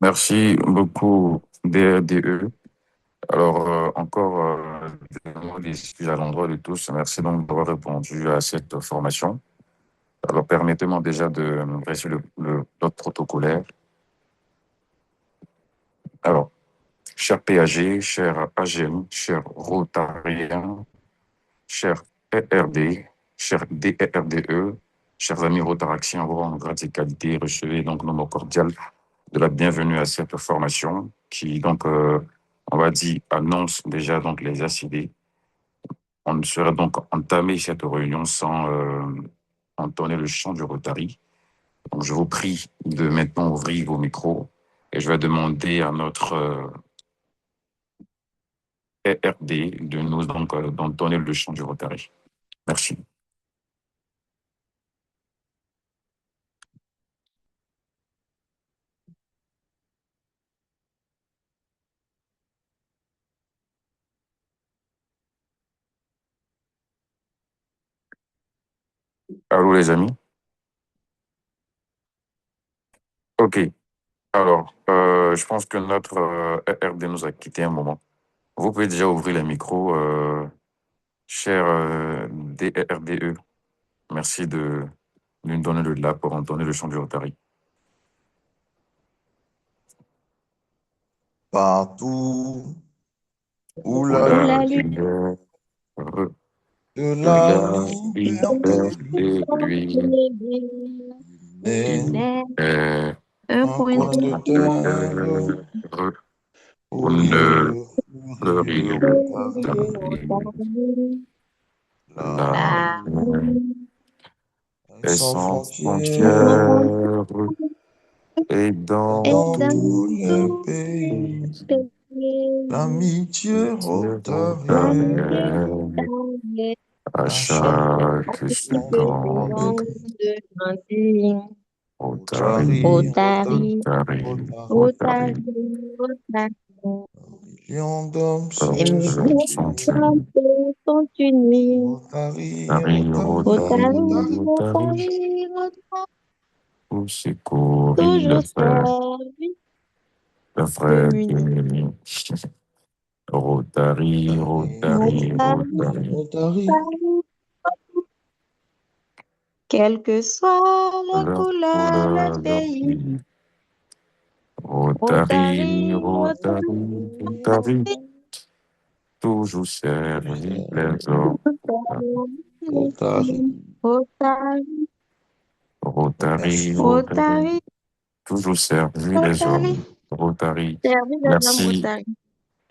Merci beaucoup, DRDE. Alors, encore des mots d'excuses à l'endroit de tous. Merci donc d'avoir répondu à cette formation. Alors, permettez-moi déjà de dresser notre protocolaire. Alors, cher PAG, cher AGN, cher Rotariens, cher ERD, cher DERDE, chers amis Rotaractiens, vos rangs, grades et qualités, recevez donc nos mots cordiaux de la bienvenue à cette formation qui, donc, on va dire, annonce déjà donc les ACD. On ne saurait donc entamer cette réunion sans entonner le chant du Rotary. Donc, je vous prie de maintenant ouvrir vos micros et je vais demander à notre ERD de nous donc d'entonner le chant du Rotary. Merci. Allô les amis? Ok. Alors, je pense que notre ERD nous a quitté un moment. Vous pouvez déjà ouvrir les micros, cher DRDE. Merci de nous donner le là pour entonner le chant du Rotary. Partout où Où la la lumière lumière de de la la liberté liberté lui est est Un un point coin de de terre terre où où ne ne fleurit le fleurit le Rotary. La la Rotary est est sans sans frontières frontières et et dans dans tous tout les pays. L'amitié rotarienne rotarienne à à chaque chaque seconde. seconde. Rotary, Rotary, Rotary, Rotary. Rotary. Rotary, Rotary. Millions d'hommes Des sont millions Sont unis. unis. de sont unis. Rotary, Rotary, Rotary, Rotary, Rotary, Rotary. Rotary, Rotary. Au secours, il Toujours servi le de frère muni. Ganhi. Rotary, Rotary, Rotary, Rotary. Rotary. Rotary. Quelle que soit la Leur couleur, le couleur, leur pays. pays. Rotary, Rotary, Rotary, Rotary, Rotary. Toujours servir les hommes. Rotary. Rotary, Rotary, Merci. Rotary. Rotary, Toujours servir les Rotary. hommes. Rotary. Servi des hommes Merci. Rotary.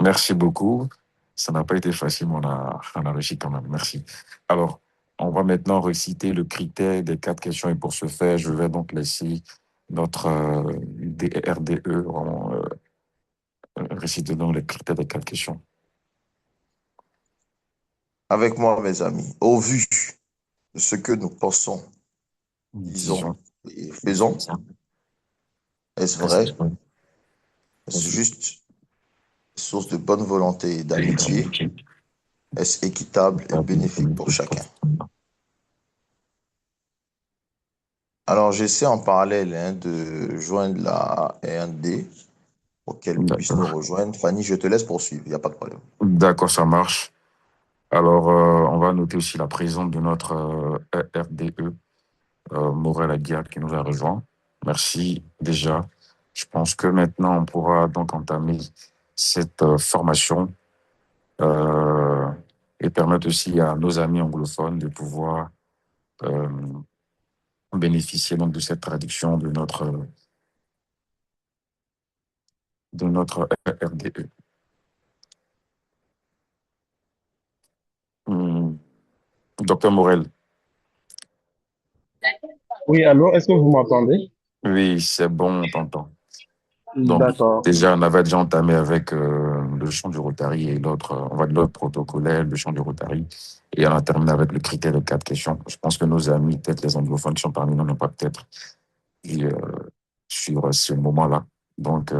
Merci beaucoup. Ça n'a pas été facile, mais on a réussi quand même. Merci. Alors, on va maintenant reciter le critère des 4 questions. Et pour ce faire, je vais donc laisser notre DRDE réciter donc les critères des 4 questions. Avec moi, mes amis, au vu de ce que nous pensons, disons Disons. et faisons, est-ce vrai? Est-ce juste source de bonne volonté et d'amitié? Est-ce équitable et bénéfique pour chacun? Alors, j'essaie en parallèle de joindre la RD pour qu'elle puisse nous D'accord. rejoindre. Fanny, je te laisse poursuivre, il n'y a pas de problème. D'accord, ça marche. Alors, on va noter aussi la présence de notre RDE, Morel Aguiar, qui nous a rejoint. Merci déjà. Je pense que maintenant, on pourra donc entamer cette formation euh, et permettre aussi à nos amis anglophones de pouvoir euh, bénéficier donc de cette traduction de notre RDE. Docteur Morel. Oui, allô, est-ce que vous m'entendez? Oui, c'est bon, on t'entend. Donc, D'accord, déjà, on avait déjà entamé avec le chant du Rotary et l'autre, on va dire l'autre protocolaire, le chant du Rotary. Et on a terminé avec le critère de 4 questions. Je pense que nos amis, peut-être les anglophones qui sont parmi nous, n'ont pas peut-être vu sur ce moment-là. Donc,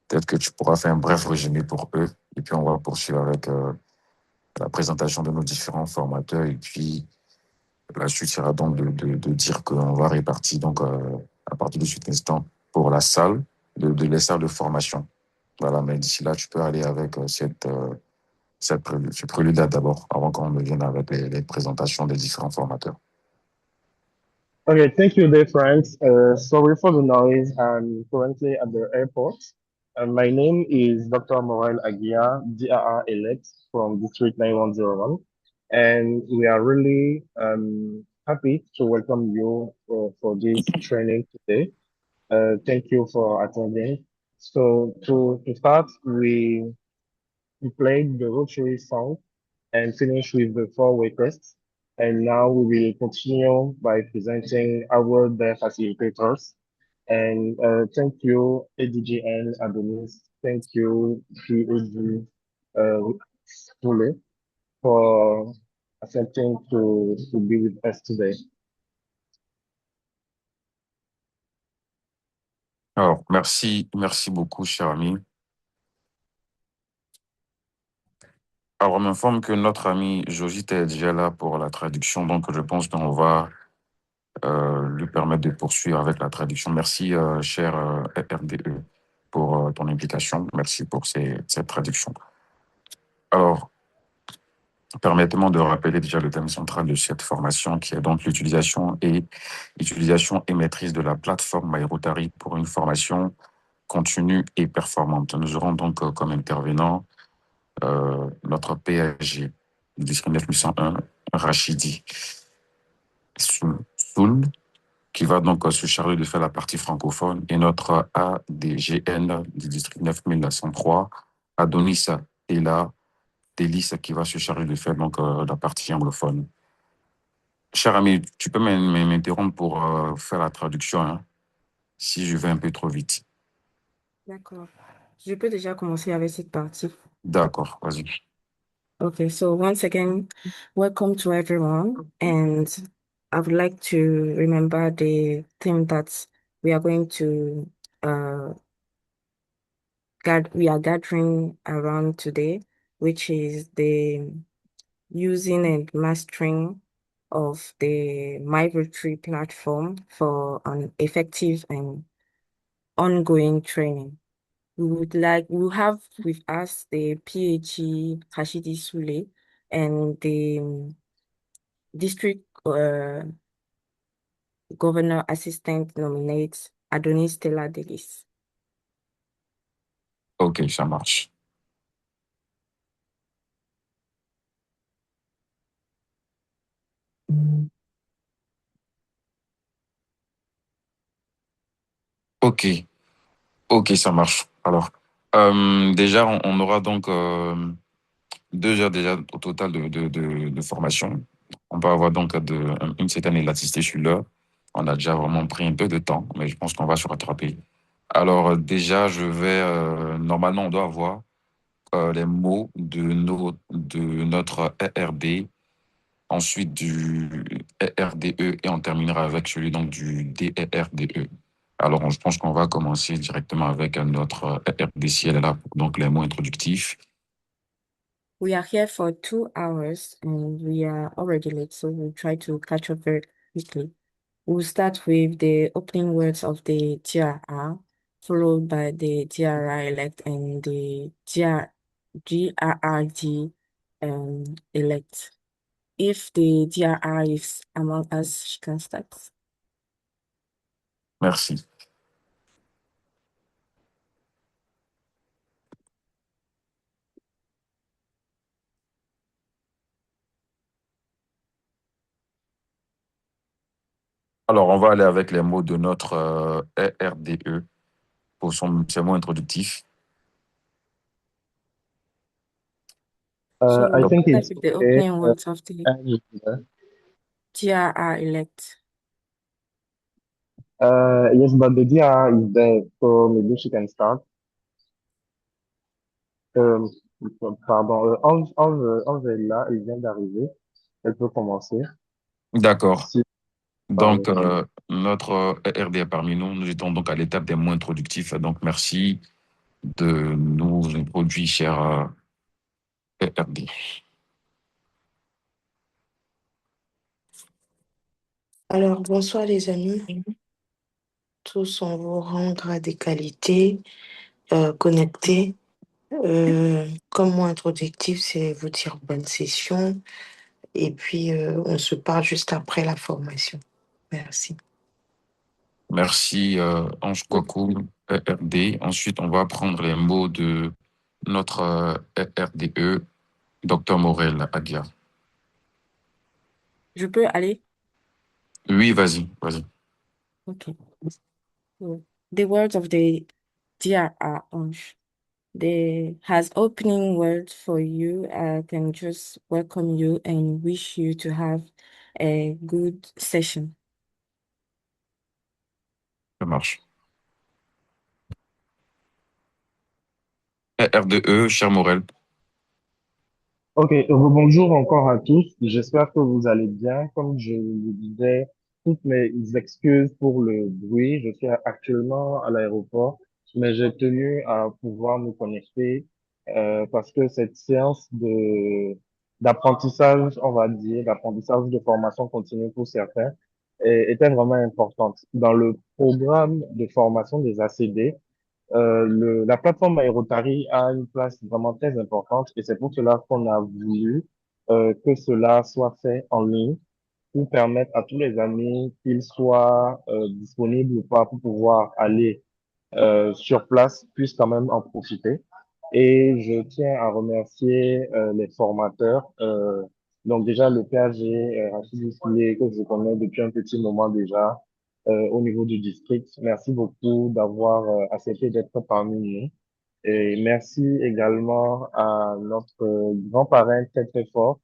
peut-être que tu pourras faire un bref résumé pour eux. Et puis, on va poursuivre avec la présentation de nos différents formateurs. Et puis, la suite sera donc de dire qu'on va répartir, donc, à partir de cet instant, pour la salle. de les salles de formation. Voilà, mais d'ici là, tu peux aller avec ce prélude-là d'abord, avant qu'on ne vienne avec les présentations des différents formateurs. Okay, thank you there, friends. Sorry for the noise. I'm currently at the airport. My name is Dr. Morel Aguia, DRR elect from District 9101. And we are really happy to welcome you for this training today. Thank you for attending. So to start, we played the Rotary song and finished with the four-way test. And now we will continue by presenting our the facilitators. And thank you, ADGN Adonis. Thank you, PAG Tule, for accepting to be with us today. Alors, merci beaucoup, cher ami. Alors, on m'informe que notre ami Josite est déjà là pour la traduction, donc je pense qu'on va lui permettre de poursuivre avec la traduction. Merci, cher RDE, pour ton implication. Merci pour cette traduction. Alors, permettez-moi de rappeler déjà le thème central de cette formation, qui est donc l'utilisation et maîtrise de la plateforme MyRotary pour une formation continue et performante. Nous aurons donc comme intervenant notre PAG, district 9101, Rachidi Soul, qui va donc se charger de faire la partie francophone, et notre ADGN du district 9103, Adonis TELLA-DELIS, qui va se charger de faire donc la partie anglophone. Cher ami, tu peux m'interrompre pour faire la traduction, hein, si je vais un peu trop vite. D'accord. Je peux déjà commencer avec cette partie. D'accord, vas-y. Okay, so once again, welcome to everyone. And I would like to remember the theme that we are going to we are gathering around today, which is the using and mastering of the MyRotary platform for an effective and ongoing training. We'll have with us the PhD Hashidi Sule and the district governor assistant nominate Adonis TELLA-DELIS. Ok, ça marche. Ok, ok, ça marche. Alors, déjà, on aura donc 2 heures déjà au total de formation. On peut avoir donc une certaine élasticité sur l'heure. On a déjà vraiment pris un peu de temps, mais je pense qu'on va se rattraper. Alors, déjà, normalement, on doit avoir les mots de notre RD, ensuite du RDE, et on terminera avec celui donc du DRDE. Alors, je pense qu'on va commencer directement avec notre RDCL, donc les mots introductifs. We are here for 2 hours and we are already late, so we'll try to catch up very quickly. We'll start with the opening words of the GRR, followed by the GRR elect and the GRRD elect. If the GRR is among us, she can start. Merci. Alors, on va aller avec les mots de notre RDE pour ses mots introductifs. I think start it's with the okay. opening words of the GRR elect. Yes, but the DR is there, so maybe she can start. Pardon, Ange est là, elle vient d'arriver. Elle peut commencer. D'accord. Si, Donc, notre RD est parmi nous. Nous étions donc à l'étape des mots introductifs. Donc, merci de nous introduire, cher RD. Alors, bonsoir les amis. tous. On vous rendra des qualités connectées. Comme mot introductif, c'est vous dire bonne session. Et puis, on se parle juste après la formation. Merci. Merci, Ange Kwaku, RD. Ensuite, on va prendre les mots de notre RDE, Dr Morel Aguiar. Je peux aller? Oui, vas-y. Okay. So, the words of the dear are Ange. They has opening words for you. I can just welcome you and wish you to have a good session. Ça marche. RDE, cher Morel. Ok, bonjour encore à tous. J'espère que vous allez bien. Comme je vous disais, toutes mes excuses pour le bruit. Je suis actuellement à l'aéroport, mais j'ai tenu à pouvoir me connecter parce que cette séance d'apprentissage, on va dire, d'apprentissage de formation continue pour certains, était vraiment importante. Dans le programme de formation des ACD, la plateforme MyRotary a une place vraiment très importante et c'est pour cela qu'on a voulu que cela soit fait en ligne pour permettre à tous les amis qu'ils soient disponibles ou pas pour pouvoir aller sur place puissent quand même en profiter. Et je tiens à remercier les formateurs. Donc déjà le PAG, Rachid Ousmane, que je connais depuis un petit moment déjà au niveau du district. Merci beaucoup d'avoir accepté d'être parmi nous. Et merci également à notre grand parrain très très fort,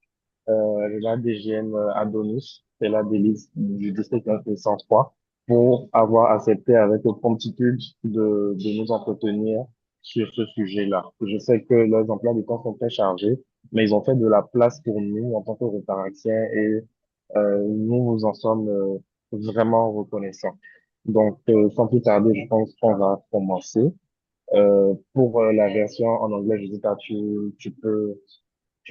l'ADGN Adonis TELLA-DELIS du district 103 pour avoir accepté avec promptitude de nous entretenir sur ce sujet-là. Je sais que leurs emplois du temps sont très chargés, mais ils ont fait de la place pour nous en tant que Rotaractiens et nous vous en sommes vraiment reconnaissants. Donc, sans plus tarder, je pense qu'on va commencer. Pour la version en anglais, je dis, tu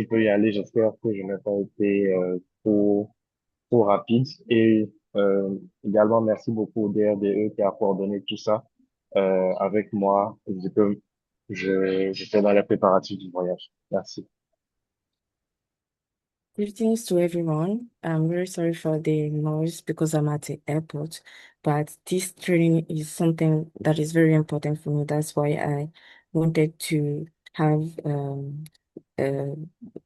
peux y aller. J'espère que je n'ai pas été trop rapide. Et également, merci beaucoup au DRDE qui a coordonné tout ça avec moi. J'étais dans les préparatifs du voyage. Merci. Greetings to everyone. I'm very sorry for the noise because I'm at the airport, but this training is something that is very important for me. That's why I wanted to have the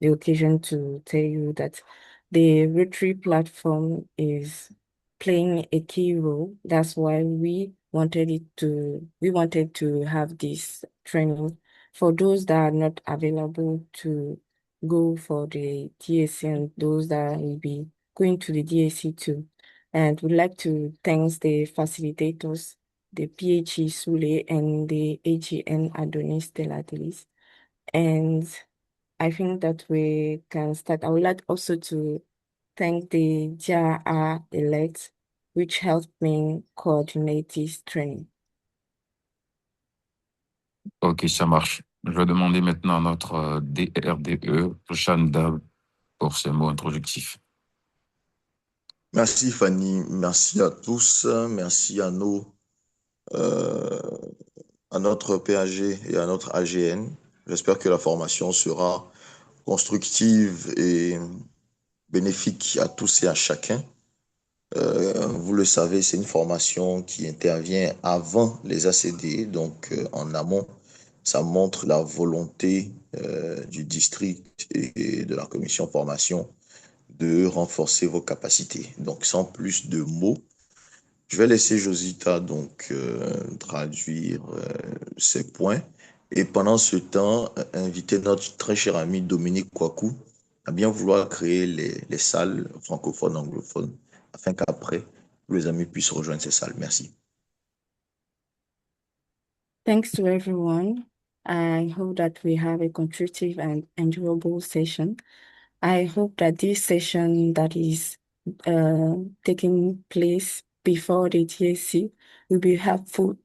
occasion to tell you that the Rotary platform is playing a key role. That's why we wanted to have this training for those that are not available to go for the DAC and those that will be going to the DAC too. And we'd like to thank the facilitators, the PHE Sule and the AGN Adonis TELLA-DELIS. And I think that we can start. I would like also to thank the JRR elect, which helped me coordinate this training. Ok, ça marche. Je vais demander maintenant à notre DRDE, Chanda, pour ses mots introductifs. Merci Fanny, merci à tous, merci à notre PAG et à notre AGN. J'espère que la formation sera constructive et bénéfique à tous et à chacun. Vous le savez, c'est une formation qui intervient avant les ACD, donc en amont. Ça montre la volonté du district et de la commission formation de renforcer vos capacités. Donc, sans plus de mots, je vais laisser Josita donc traduire ces points. Et pendant ce temps, inviter notre très cher ami Dominique Kwaku à bien vouloir créer les salles francophones, anglophones, afin qu'après, tous les amis puissent rejoindre ces salles. Merci. Thanks to everyone. I hope that we have a constructive and enjoyable session. I hope that this session that is taking place before the TAC will be helpful.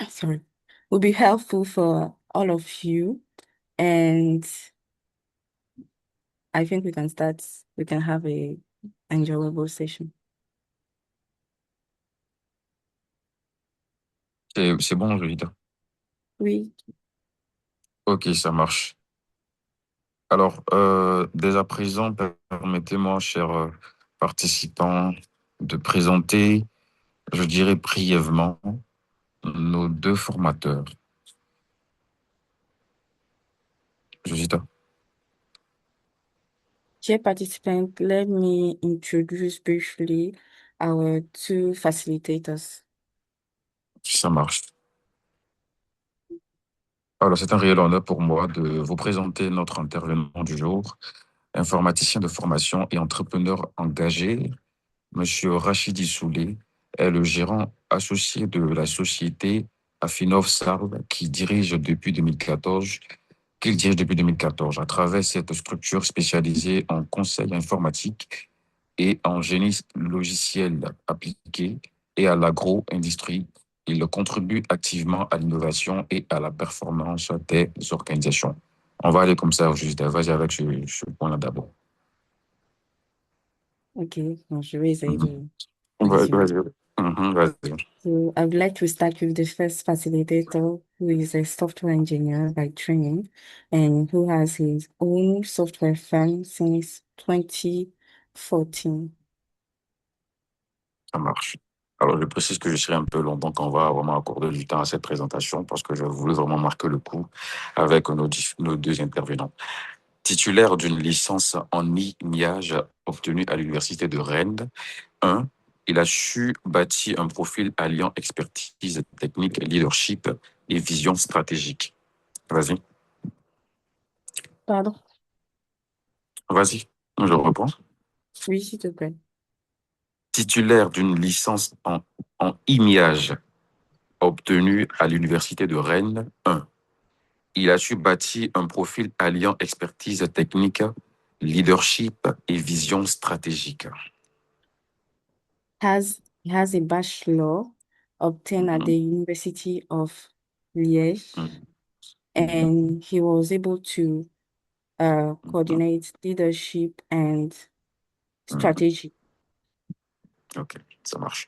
Sorry, will be helpful for all of you. And I think we can start. We can have a enjoyable session. C'est bon, Jolita? Oui. Ok, ça marche. Alors, dès à présent, permettez-moi, chers participants, de présenter, je dirais brièvement, nos deux formateurs. Josita. Dear participant, let me introduce briefly our two facilitators. Ça marche. Alors, c'est un réel honneur pour moi de vous présenter notre intervenant du jour, informaticien de formation et entrepreneur engagé. Monsieur Rachidi Soulé est le gérant associé de la société Afinov Sarl qu'il dirige depuis 2014 à travers cette structure spécialisée en conseil informatique et en génie logiciel appliqué et à l'agro-industrie. Il contribue activement à l'innovation et à la performance des organisations. On va aller comme ça, juste vas-y avec ce point-là d'abord. Okay, je vais essayer de Vas-y. résumer. Vas-y. So I would like to start with the first facilitator, who is a software engineer by training and who has his own software firm since 2014. Ça marche. Alors, je précise que je serai un peu long, donc on va vraiment accorder du temps à cette présentation parce que je voulais vraiment marquer le coup avec nos deux intervenants. Titulaire d'une licence en IMIAGE obtenue à l'Université de Rennes, il a su bâtir un profil alliant expertise technique, leadership et vision stratégique. Vas-y. Pardon? Vas-y, je reprends. Oui, s'il te plaît. Titulaire d'une licence en IMIAGE obtenue à l'Université de Rennes, il a su bâtir un profil alliant expertise technique, leadership et vision stratégique. He has a bachelor obtained at the University of Liège, and he was able to coordinate leadership and strategy. Ok, ça marche.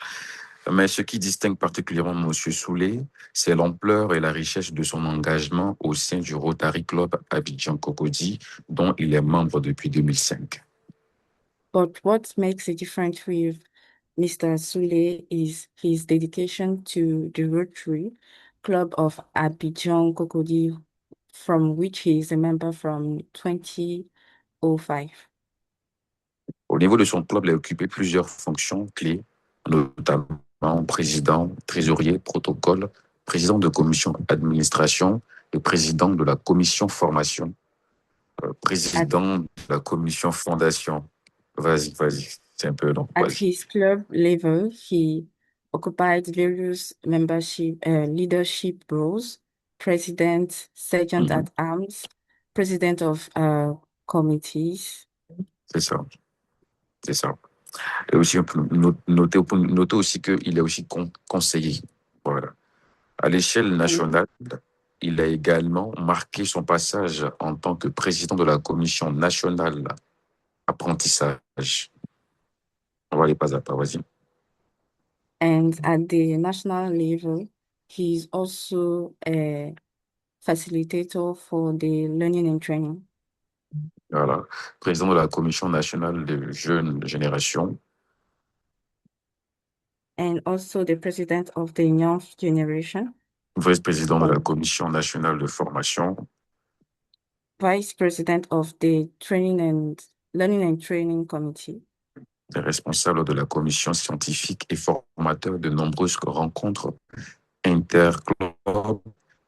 Mais ce qui distingue particulièrement M. Soulé, c'est l'ampleur et la richesse de son engagement au sein du Rotary Club Abidjan Cocody, dont il est membre depuis 2005. But what makes a difference with Mr. Soulé is his dedication to the Rotary Club of Abidjan Cocody, from which he is a member from 2005. Au niveau de son club, il a occupé plusieurs fonctions clés, notamment président, trésorier, protocole, président de commission administration, le président de la commission formation, président de la commission fondation. Vas-y, c'est un peu long. At his club level, he occupied various leadership roles: president, sergeant at arms, president of committees. C'est ça, c'est ça. Et aussi, on peut noter aussi qu'il est aussi conseiller. Voilà. À l'échelle nationale, il a également marqué son passage en tant que président de la commission nationale apprentissage. On va aller pas à pas, vas-y. And at the national level, he's also a facilitator for the learning and training. Voilà. Président de la commission nationale de jeunes générations. And also the president of the young generation. Vice-président de la commission nationale de formation. Vice president of the training and learning and training committee. Responsable de la commission scientifique et formateur de nombreuses rencontres interclubs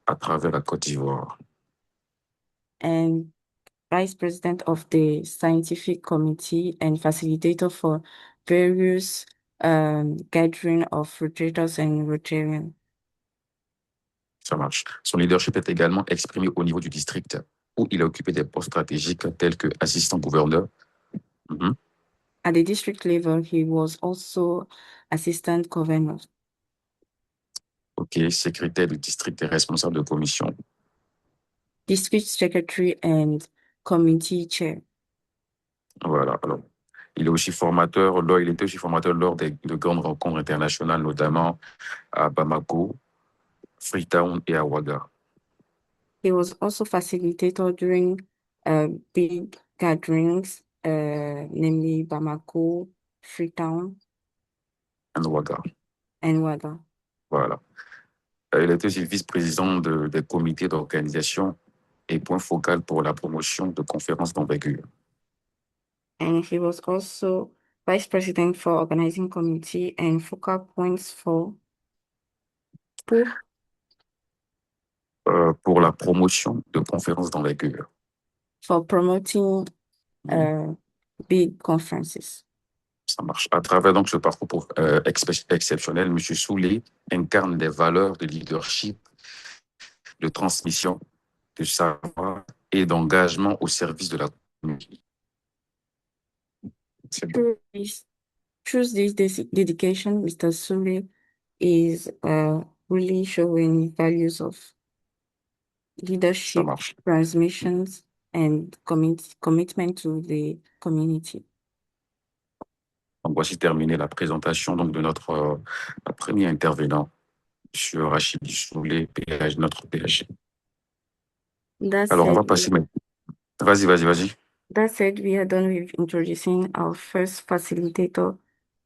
à travers la Côte d'Ivoire. And vice president of the scientific committee and facilitator for various gathering of Rotators and Rotarians. Ça marche. Son leadership est également exprimé au niveau du district, où il a occupé des postes stratégiques tels que assistant gouverneur. At the district level, he was also assistant governor. Ok, secrétaire du district et responsable de commission. District secretary and committee chair. Voilà, alors. Il était aussi formateur lors de grandes rencontres internationales, notamment à Bamako, Freetown et à Ouaga. He was also facilitator during big gatherings, namely Bamako, Freetown, And Ouaga. and Ouaga. Voilà. Il était aussi vice-président des comités d'organisation et point focal pour la promotion de conférences d'envergure. And he was also vice president for organizing committee and focal points pour la promotion de conférences d'envergure. for promoting big conferences. Ça marche. À travers donc ce parcours exceptionnel, M. Soulé incarne des valeurs de leadership, de transmission, de savoir et d'engagement au service de la communauté. Through this dedication, Mr. Soulé is really showing values of leadership, transmissions, and commitment to the community. Donc, voici terminé la présentation donc, de notre premier intervenant sur Rachid Soulé, PH, notre PH. Alors, on va passer maintenant. Vas-y. That said, we are done with introducing our first facilitator,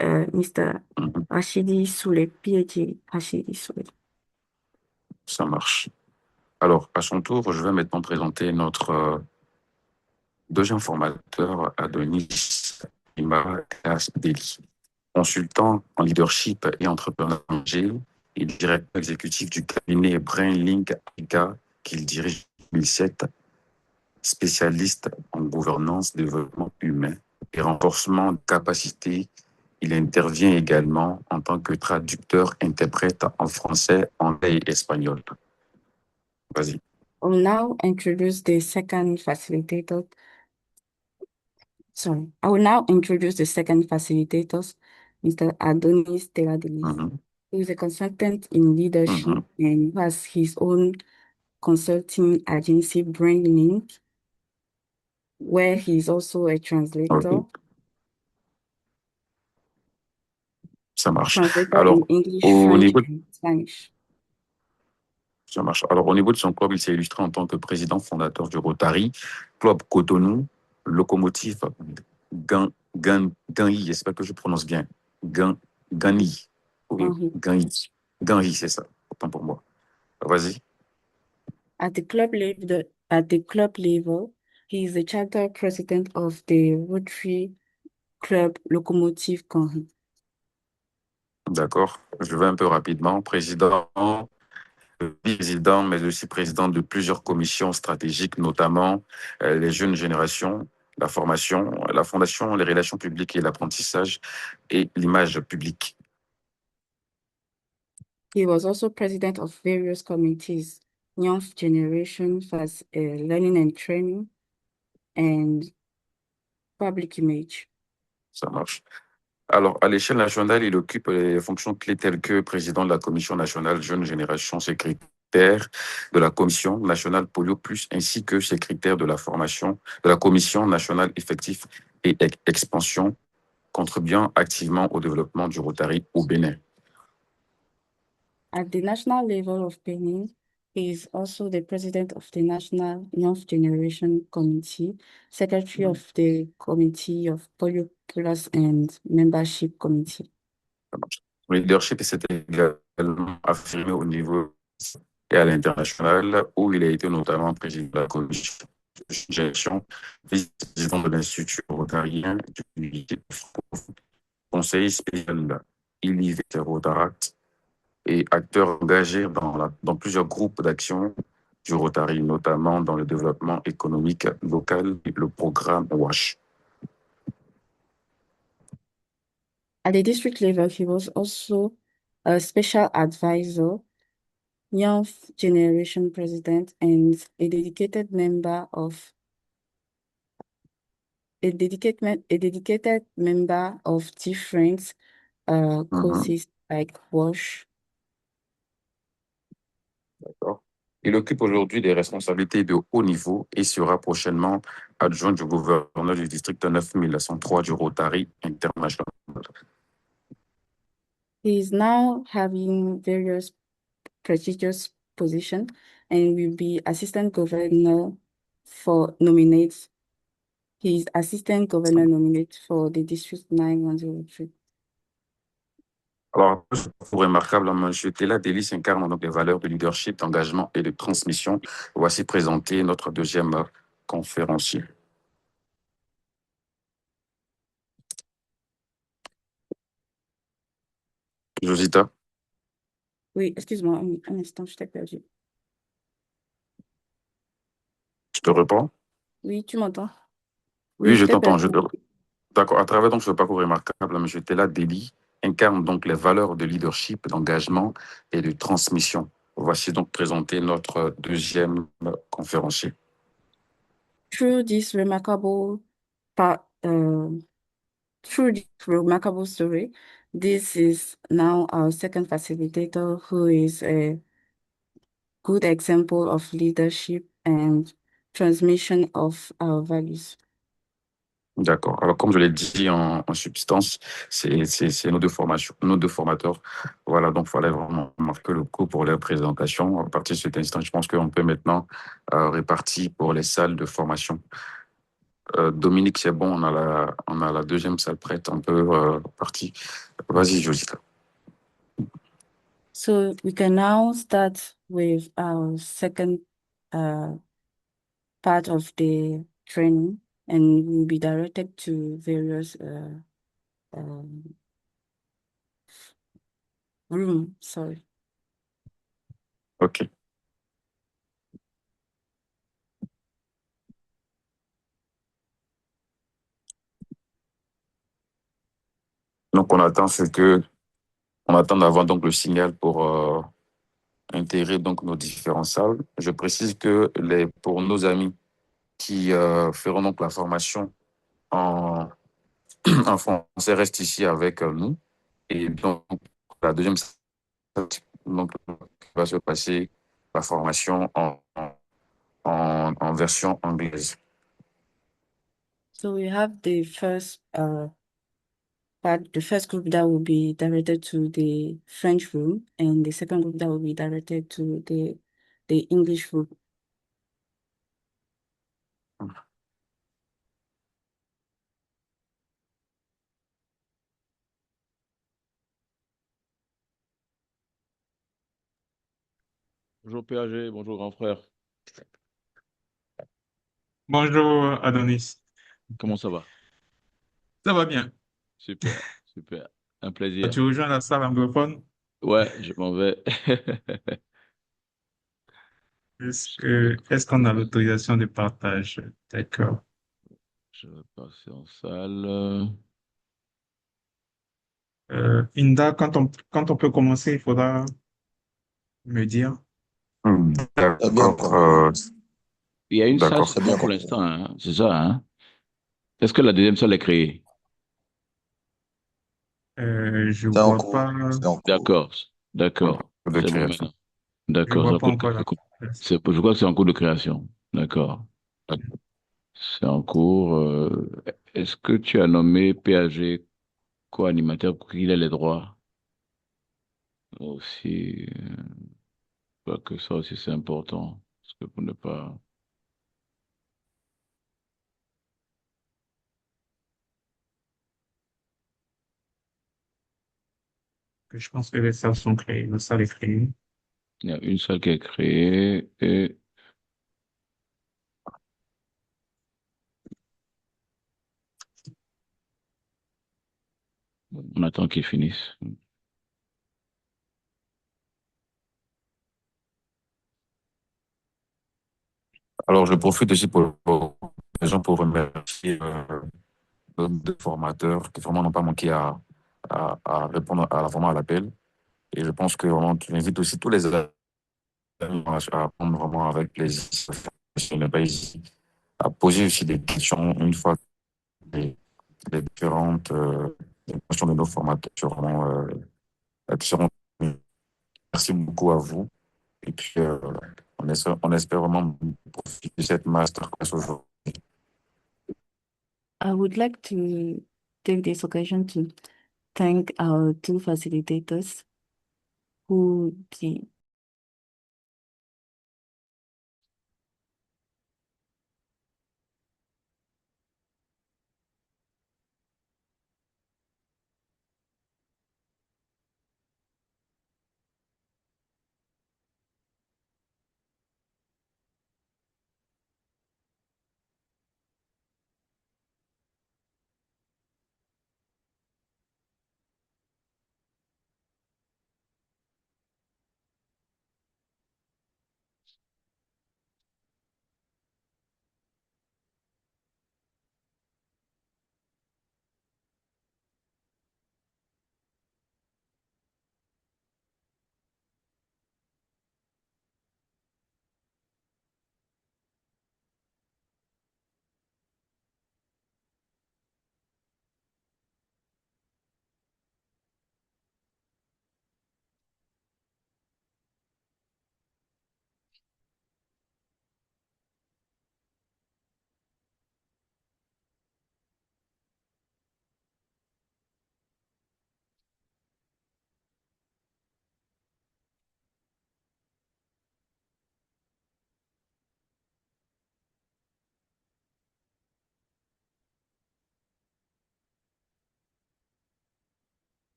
Mr. Rachidi Soulé, PhD Rachidi Soulé. Ça marche. Alors, à son tour, je vais maintenant présenter notre deuxième formateur, Adonis T-D. Consultant en leadership et entrepreneuriat, il est directeur exécutif du cabinet BrainLink Africa qu'il dirige en 2007, spécialiste en gouvernance, développement humain et renforcement de capacités. Il intervient également en tant que traducteur-interprète en français, anglais et espagnol. Vas-y. I will now introduce the second facilitator. Mr. Adonis TELLA-DELIS, who is a consultant in leadership and has his own consulting agency, BrainLink, where he is also a translator. Ça marche. Translator Alors, in English, French, and Spanish. Ça marche. Alors, au niveau de son club, il s'est illustré en tant que président fondateur du Rotary, club Cotonou, Locomotive, Ganhi, j'espère que je prononce bien. Ganhi. Oui, Ganhi, c'est ça. Autant pour moi. Vas-y. At the club level, he is the charter president of the Rotary Club Locomotive Ganhi. D'accord. Je vais un peu rapidement. Président, vice-président, mais aussi président de plusieurs commissions stratégiques, notamment les jeunes générations, la formation, la fondation, les relations publiques et l'apprentissage et l'image publique. He was also president of various committees, Young Generation, Learning and Training, and Public Image. Ça marche. Alors, à l'échelle nationale, il occupe les fonctions clés telles que président de la Commission nationale Jeune Génération, secrétaire de la Commission nationale Polio Plus, ainsi que secrétaire de la formation de la Commission nationale Effectif et Expansion, contribuant activement au développement du Rotary au Bénin. At the national level of Benin, he is also the president of the National Young Generation Committee, secretary of the Committee of Polio Plus and Membership Committee. Son leadership s'est également affirmé au niveau et à l'international, où il a été notamment président de la commission de gestion, vice-président de l'Institut rotarien du conseiller spécial ILIV Rotaract et acteur engagé dans plusieurs groupes d'action du Rotary, notamment dans le développement économique local et le programme WASH. At the district level, he was also a special advisor, Young Generation President, and a dedicated member of different causes like WASH. D'accord. Il occupe aujourd'hui des responsabilités de haut niveau et sera prochainement adjoint du gouverneur du district 9103 du Rotary International. He is now having various prestigious position and will be Assistant Governor for nominate. He is Assistant Governor nominate for the District 9103. Alors, remarquable, M. Tella-DELIS incarne donc les valeurs de leadership, d'engagement et de transmission. Voici présenté notre deuxième conférencier. Josita. Oui, excuse-moi, un instant, je t'ai perdu. Je te réponds? Oui, tu m'entends? Oui, je t'ai t'entends. perdu. D'accord. À travers donc ce parcours remarquable, M. Tella-DELIS incarne donc les valeurs de leadership, d'engagement et de transmission. Voici donc présenté notre deuxième conférencier. Through this remarkable story, this is now our second facilitator who is a good example of leadership and transmission of our values. D'accord. Alors, comme je l'ai dit en substance, c'est nos deux formateurs. Voilà, donc il fallait vraiment marquer le coup pour leur présentation. À partir de cet instant, je pense qu'on peut maintenant répartir pour les salles de formation. Dominique, c'est bon, on a la deuxième salle prête, on peut partir. Vas-y, Josita. So we can now start with our second part of the training, and we'll be directed to various rooms. Sorry. OK. Donc, on attend d'avoir donc le signal pour intégrer donc nos différentes salles. Je précise que pour nos amis qui feront donc la formation en français restent ici avec nous. Et donc, la deuxième salle, donc, va se passer la formation en version anglaise. So we have the first the first group that will be directed to the French room, and the second group that will be directed to the English room. Bonjour PAG, bonjour grand frère. Bonjour Adonis. Comment ça va? Ça va bien? Super, super. Un plaisir. Tu rejoins la salle anglophone? Ouais, je m'en vais. Est-ce qu'on a l'autorisation de partage? D'accord. Je vais passer en salle. Inda, quand on peut commencer, il faudra me dire. D'accord. Il y a une salle D'accord. seulement pour l'instant, hein, c'est ça, hein? Est-ce que la deuxième salle est créée? Je C'est en vois cours. pas. C'est en cours. D'accord, d'accord. De C'est bon création. maintenant. Je D'accord, vois pas encore la. je crois que c'est en cours de création. D'accord. C'est en cours. Est-ce que tu as nommé PAG co-animateur pour qu'il ait les droits? Aussi, je crois que ça aussi c'est important. Parce que pour ne pas. Je pense que les salles sont créées. La salle est créée. Il y a une salle qui est créée et on attend qu'ils finissent. Alors, je profite aussi pour remercier nos deux formateurs qui vraiment n'ont pas manqué à répondre vraiment à l'appel. Et je pense que vraiment, tu invites aussi tous les amis à prendre vraiment avec plaisir. Je n'ai pas hésité à poser aussi des questions une fois que les différentes questions de nos formateurs seront. Merci beaucoup à vous. Et puis, on espère vraiment profiter de cette masterclass aujourd'hui. I would like to take this occasion to thank our two facilitators who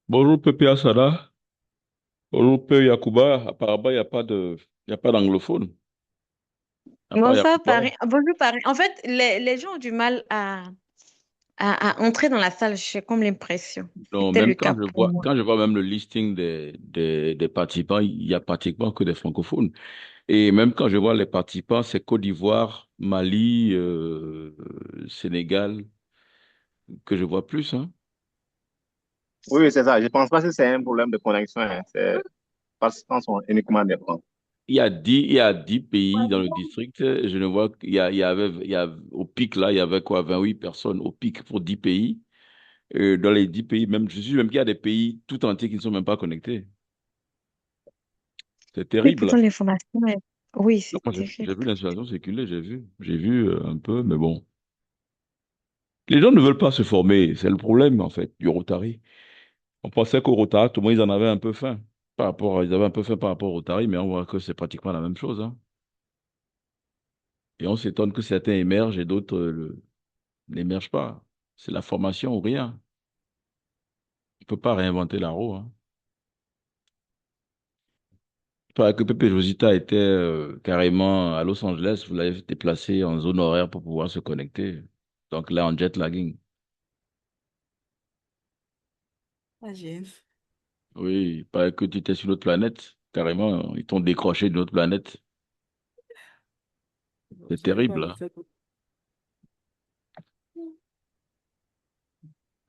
Bonjour Pepe Asada. Bonjour Peu Yakuba. Apparemment, il y a pas d'anglophone. À part Bonsoir, Yakuba. Paris. Bonjour, Paris. En fait, les gens ont du mal à entrer dans la salle, j'ai comme l'impression. Non, C'était le même cas pour moi. quand je vois même le listing des participants, il y a pratiquement que des francophones. Et même quand je vois les participants, c'est Côte d'Ivoire, Mali, Sénégal, que je vois plus, hein. Oui, c'est ça. Je pense pas que c'est un problème de connexion, hein. C'est parce qu'ils sont uniquement des francs. Il y a 10 pays dans le district. Je ne vois au pic là, il y avait quoi, 28 personnes au pic pour 10 pays. Dans les 10 pays, même, je suis même qu'il y a des pays tout entiers qui ne sont même pas connectés. C'est Oui, terrible, là. pourtant, l'information est... Oui, Non, c'est moi, terrible. j'ai vu l'installation circuler, j'ai vu un peu, mais bon. Les gens ne veulent pas se former, c'est le problème, en fait, du Rotary. On pensait qu'au Rotary, tout le monde, ils en avaient un peu faim. Ils avaient un peu faim par rapport au Rotary, mais on voit que c'est pratiquement la même chose, hein. Et on s'étonne que certains émergent et d'autres n'émergent pas. C'est la formation ou rien. On ne peut pas réinventer la roue, hein. Il paraît que Pepe Josita était carrément à Los Angeles, vous l'avez déplacé en zone horaire pour pouvoir se connecter. Donc là, en jet lagging. AGN. Oui, il paraît que tu étais sur une autre planète. Carrément, ils t'ont décroché d'une autre planète. C'est Je n'ai pas terrible, vu hein. ça.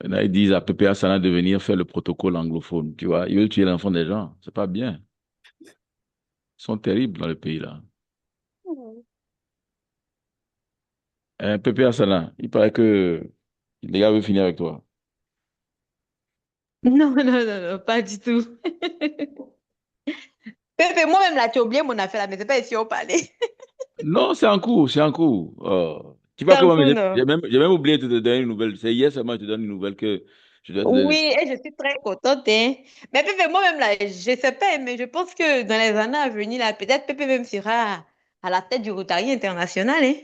Maintenant, ils disent à Pepe Hassana de venir faire le protocole anglophone. Tu vois, ils veulent tuer l'enfant des gens. C'est pas bien. Ils sont terribles dans le pays, là. Pepe Hassana, il paraît que les gars veulent finir avec toi. Non, non, non, non, pas du tout. Pepe, moi-même, là, tu as oublié mon affaire, là, mais c'est pas ici au palais. Non, c'est en cours, c'est en cours. Tu vois C'est que un moi, coup, non? j'ai même oublié de te donner une nouvelle. C'est hier seulement que je te donne une nouvelle que je dois te Oui, donner. et je suis très contente, hein. Mais Pepe, moi-même, là, je sais pas, mais je pense que dans les années à venir, là, peut-être Pepe même sera à la tête du Rotary International, hein.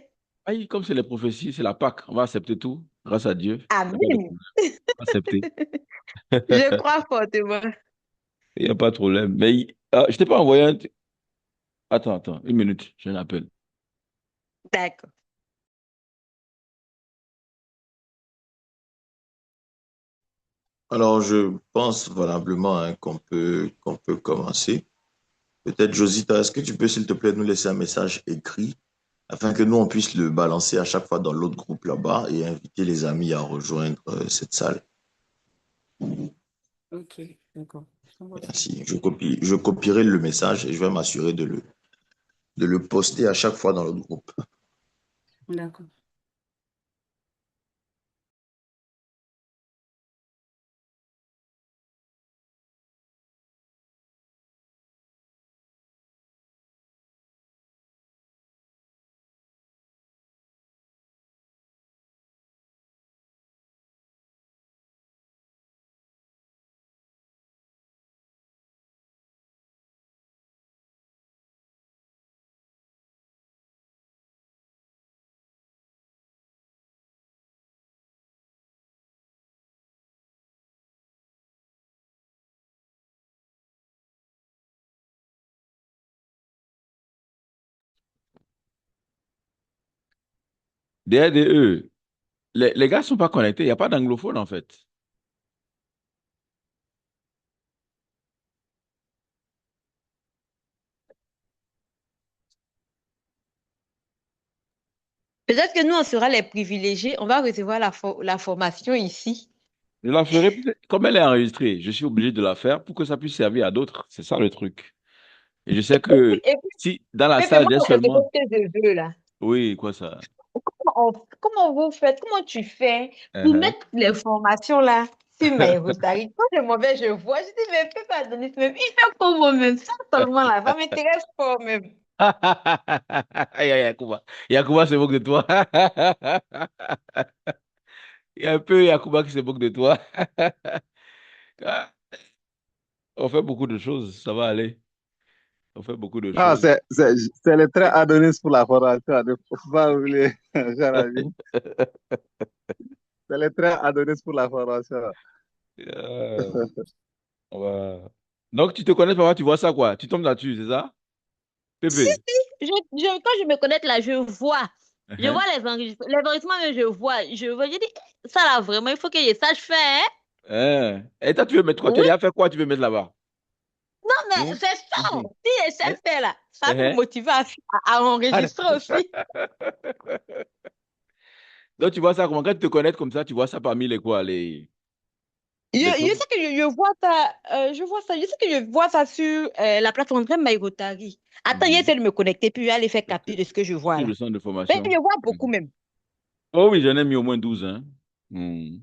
Aïe, comme c'est les prophéties, c'est la Pâque. On va accepter tout, grâce à Dieu. Il n'y a pas de Amen. problème. On va accepter. Je crois fortement. Il n'y a pas de problème. Je t'ai pas envoyé un... Attends, une minute, j'ai un appel. D'accord. Alors, je pense valablement hein, qu'on peut commencer. Peut-être, Josita, est-ce que tu peux, s'il te plaît, nous laisser un message écrit afin que nous, on puisse le balancer à chaque fois dans l'autre groupe là-bas et inviter les amis à rejoindre cette salle. Ok, d'accord. Je t'envoie ça. Merci. Je copierai le message et je vais m'assurer de le poster à chaque fois dans l'autre groupe. D'accord. DRDE, les gars ne sont pas connectés. Il n'y a pas d'anglophone, en fait. Peut-être que nous, on sera les privilégiés. On va recevoir la formation ici. Je la ferai, comme elle est enregistrée, je suis obligé de la faire pour que ça puisse servir à d'autres. C'est ça le truc. Et je sais que Et puis, si dans la Pepe, salle, moi, j'ai c'est ce seulement... que je veux, là. Oui, quoi ça? Comment vous faites, comment tu fais pour Uh-huh. mettre les formations là sur MyRotary? Quand je m'en vais, je vois, je dis, mais Pepe Adonis, même, il fait pour moi-même, ça seulement là, ça m'intéresse pas même. Aïe, aïe, Yakuba. Yakuba se moque de toi. Il y a un peu Yakuba qui se moque de toi. Ah, on fait beaucoup de choses, ça va aller. On fait beaucoup de Ah, choses. c'est le trait Adonis pour la formation. Ne faut pas oublier, cher ami. C'est le trait Adonis pour la formation. Euh, Ouais. Donc, tu te connais, papa, tu vois ça, quoi? Tu tombes là-dessus, c'est ça? Si, Pépé. quand je me connecte là, je vois. Je Uh-huh. vois les enregistrements. Les enregistrements, mais je dis, ça là, vraiment, il faut que je sache faire, hein. Hein. Et toi, tu veux mettre quoi? Tu Oui, as fait quoi? Tu veux mettre là-bas? non, mais Hein? c'est ça. Mhm. Si je Hein? sais faire là, ça va me Uh-huh. motiver à Ah, enregistrer aussi. donc, tu vois ça comment? Quand tu te connais comme ça, tu vois ça parmi les quoi? Les Je top. sais que je vois ça, je sais que je vois ça sur la plateforme de MyRotary. Attends, Mhm. j'essaie de me connecter, puis je vais aller faire Ok. capture de ce que je vois Sur là. le centre de Mais formation. je vois beaucoup Mhm. même. Oh oui, j'en ai mis au moins 12, hein. Hmm.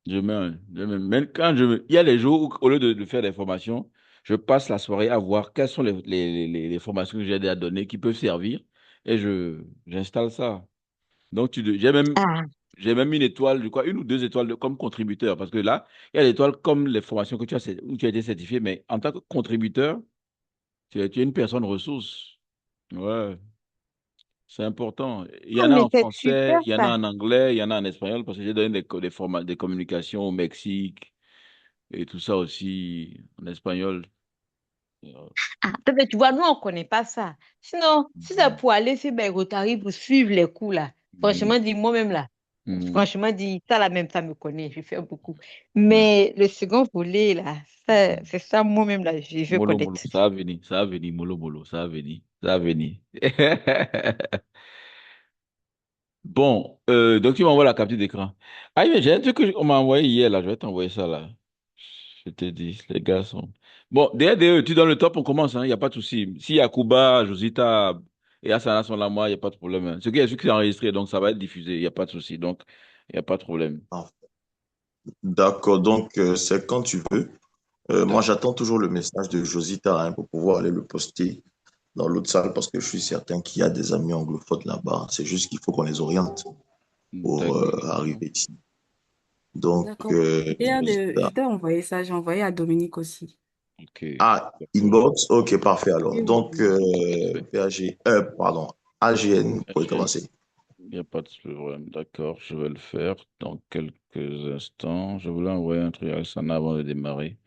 Même quand il y a des jours où, au lieu de faire des formations, je passe la soirée à voir quelles sont les formations que j'ai déjà données qui peuvent servir et j'installe ça. Donc, Ah, j'ai même une étoile, je crois, une ou deux étoiles comme contributeur parce que là, il y a l'étoile comme les formations que où tu as été certifié, mais en tant que contributeur, tu es une personne ressource. Ouais. C'est important. Il y ah, en a mais en c'est super français, il y en a ça. en anglais, il y en a en espagnol parce que j'ai donné des communications au Mexique et tout ça aussi en espagnol. Euh, Ah, mais tu vois, nous, on ne connaît pas ça. Sinon, si c'est mhm, pour aller sur Rotary pour suivre les cours là, mhm, franchement, dit moi-même là, mhm. franchement, dit ça, la même, ça me connaît, je fais beaucoup. Ouais. Mais le second volet là, Mhm. c'est ça, moi-même là, je Molo, molo, connaître. ça va venir, molo, molo, ça va venir, ça va venir. Bon, donc tu m'envoies la capture d'écran. Ah, mais j'ai un truc qu'on m'a envoyé hier, là, je vais t'envoyer ça, là. Je te dis, les gars sont... Bon, DRDE, tu donnes le top, on commence, il n'y a pas de souci. Si Yakuba, Josita et Asana sont là, moi, il n'y a pas de problème, hein. Ce qui est enregistré, donc ça va être diffusé, il n'y a pas de souci, donc il n'y a pas de problème. Ah, d'accord, donc c'est quand tu veux. Moi, D'accord, j'attends toujours le message de Josita hein, pour pouvoir aller le poster dans l'autre salle parce que je suis certain qu'il y a des amis anglophones là-bas. C'est juste qu'il faut qu'on les oriente pour d'accord, arriver ici. Donc, D'accord. Je Josita. t'ai envoyé ça, j'ai envoyé à Dominique aussi. ok, Ah, d'accord, inbox, ok, parfait alors. Oui, oui, Donc, oui. parfait. Pardon, AGN, vous pouvez HN, commencer. il n'y a pas de problème, d'accord, je vais le faire dans quelques instants. Je voulais envoyer un truc à Asana avant de démarrer,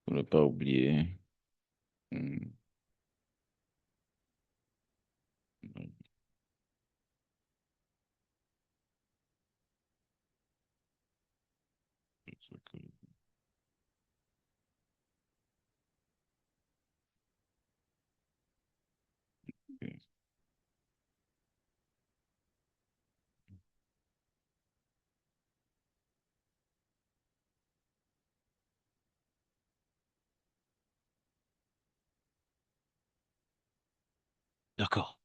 pour ne pas oublier. Hmm. D'accord.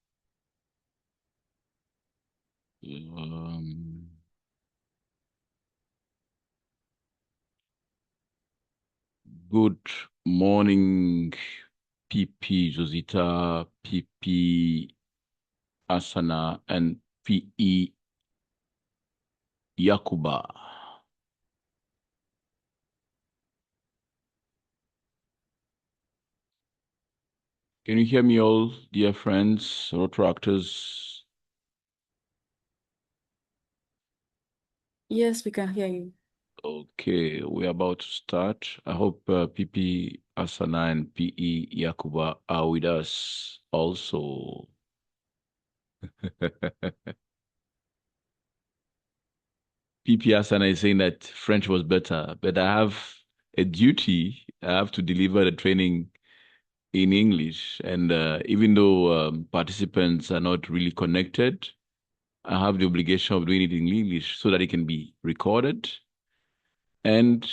Euh, Good morning, PP Josita, PP Asana, and PE Yakuba. Can you hear me all, dear friends, Rotaractors? Yes, we can hear you. Okay, we're about to start. I hope PP Asana and PE Yakuba are with us also. PP Asana is saying that French was better, but I have a duty. I have to deliver the training in English. And even though participants are not really connected, I have the obligation of doing it in English so that it can be recorded. And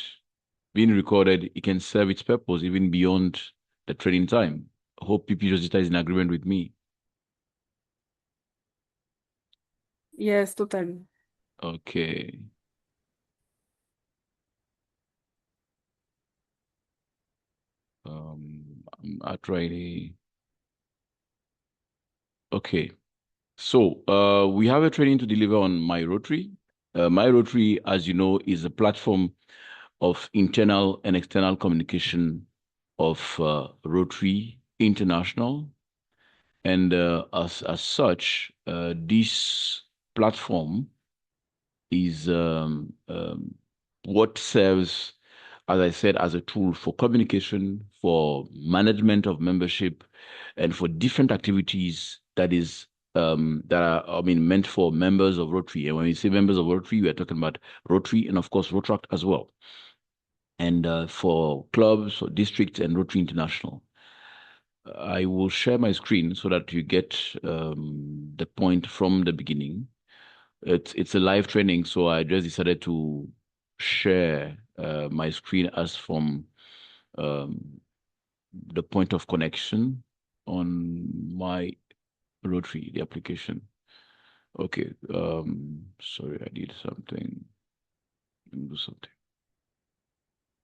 being recorded, it can serve its purpose even beyond the training time. I hope PP Josita is in agreement with me. Yes, totally. Okay. I'm at ready. Okay. So we have a training to deliver on MyRotary. MyRotary, as you know, is a platform of internal and external communication of Rotary International. And as such, this platform is what serves as I said, as a tool for communication, for management of membership, and for different activities that are meant for members of Rotary. And when we say members of Rotary, we are talking about Rotary and of course Rotaract as well. And for clubs or districts and Rotary International. I will share my screen so that you get the point from the beginning. It's a live training, so I just decided to share my screen as from the point of connection on my Rotary, the application. Okay, sorry, I did something. Do something.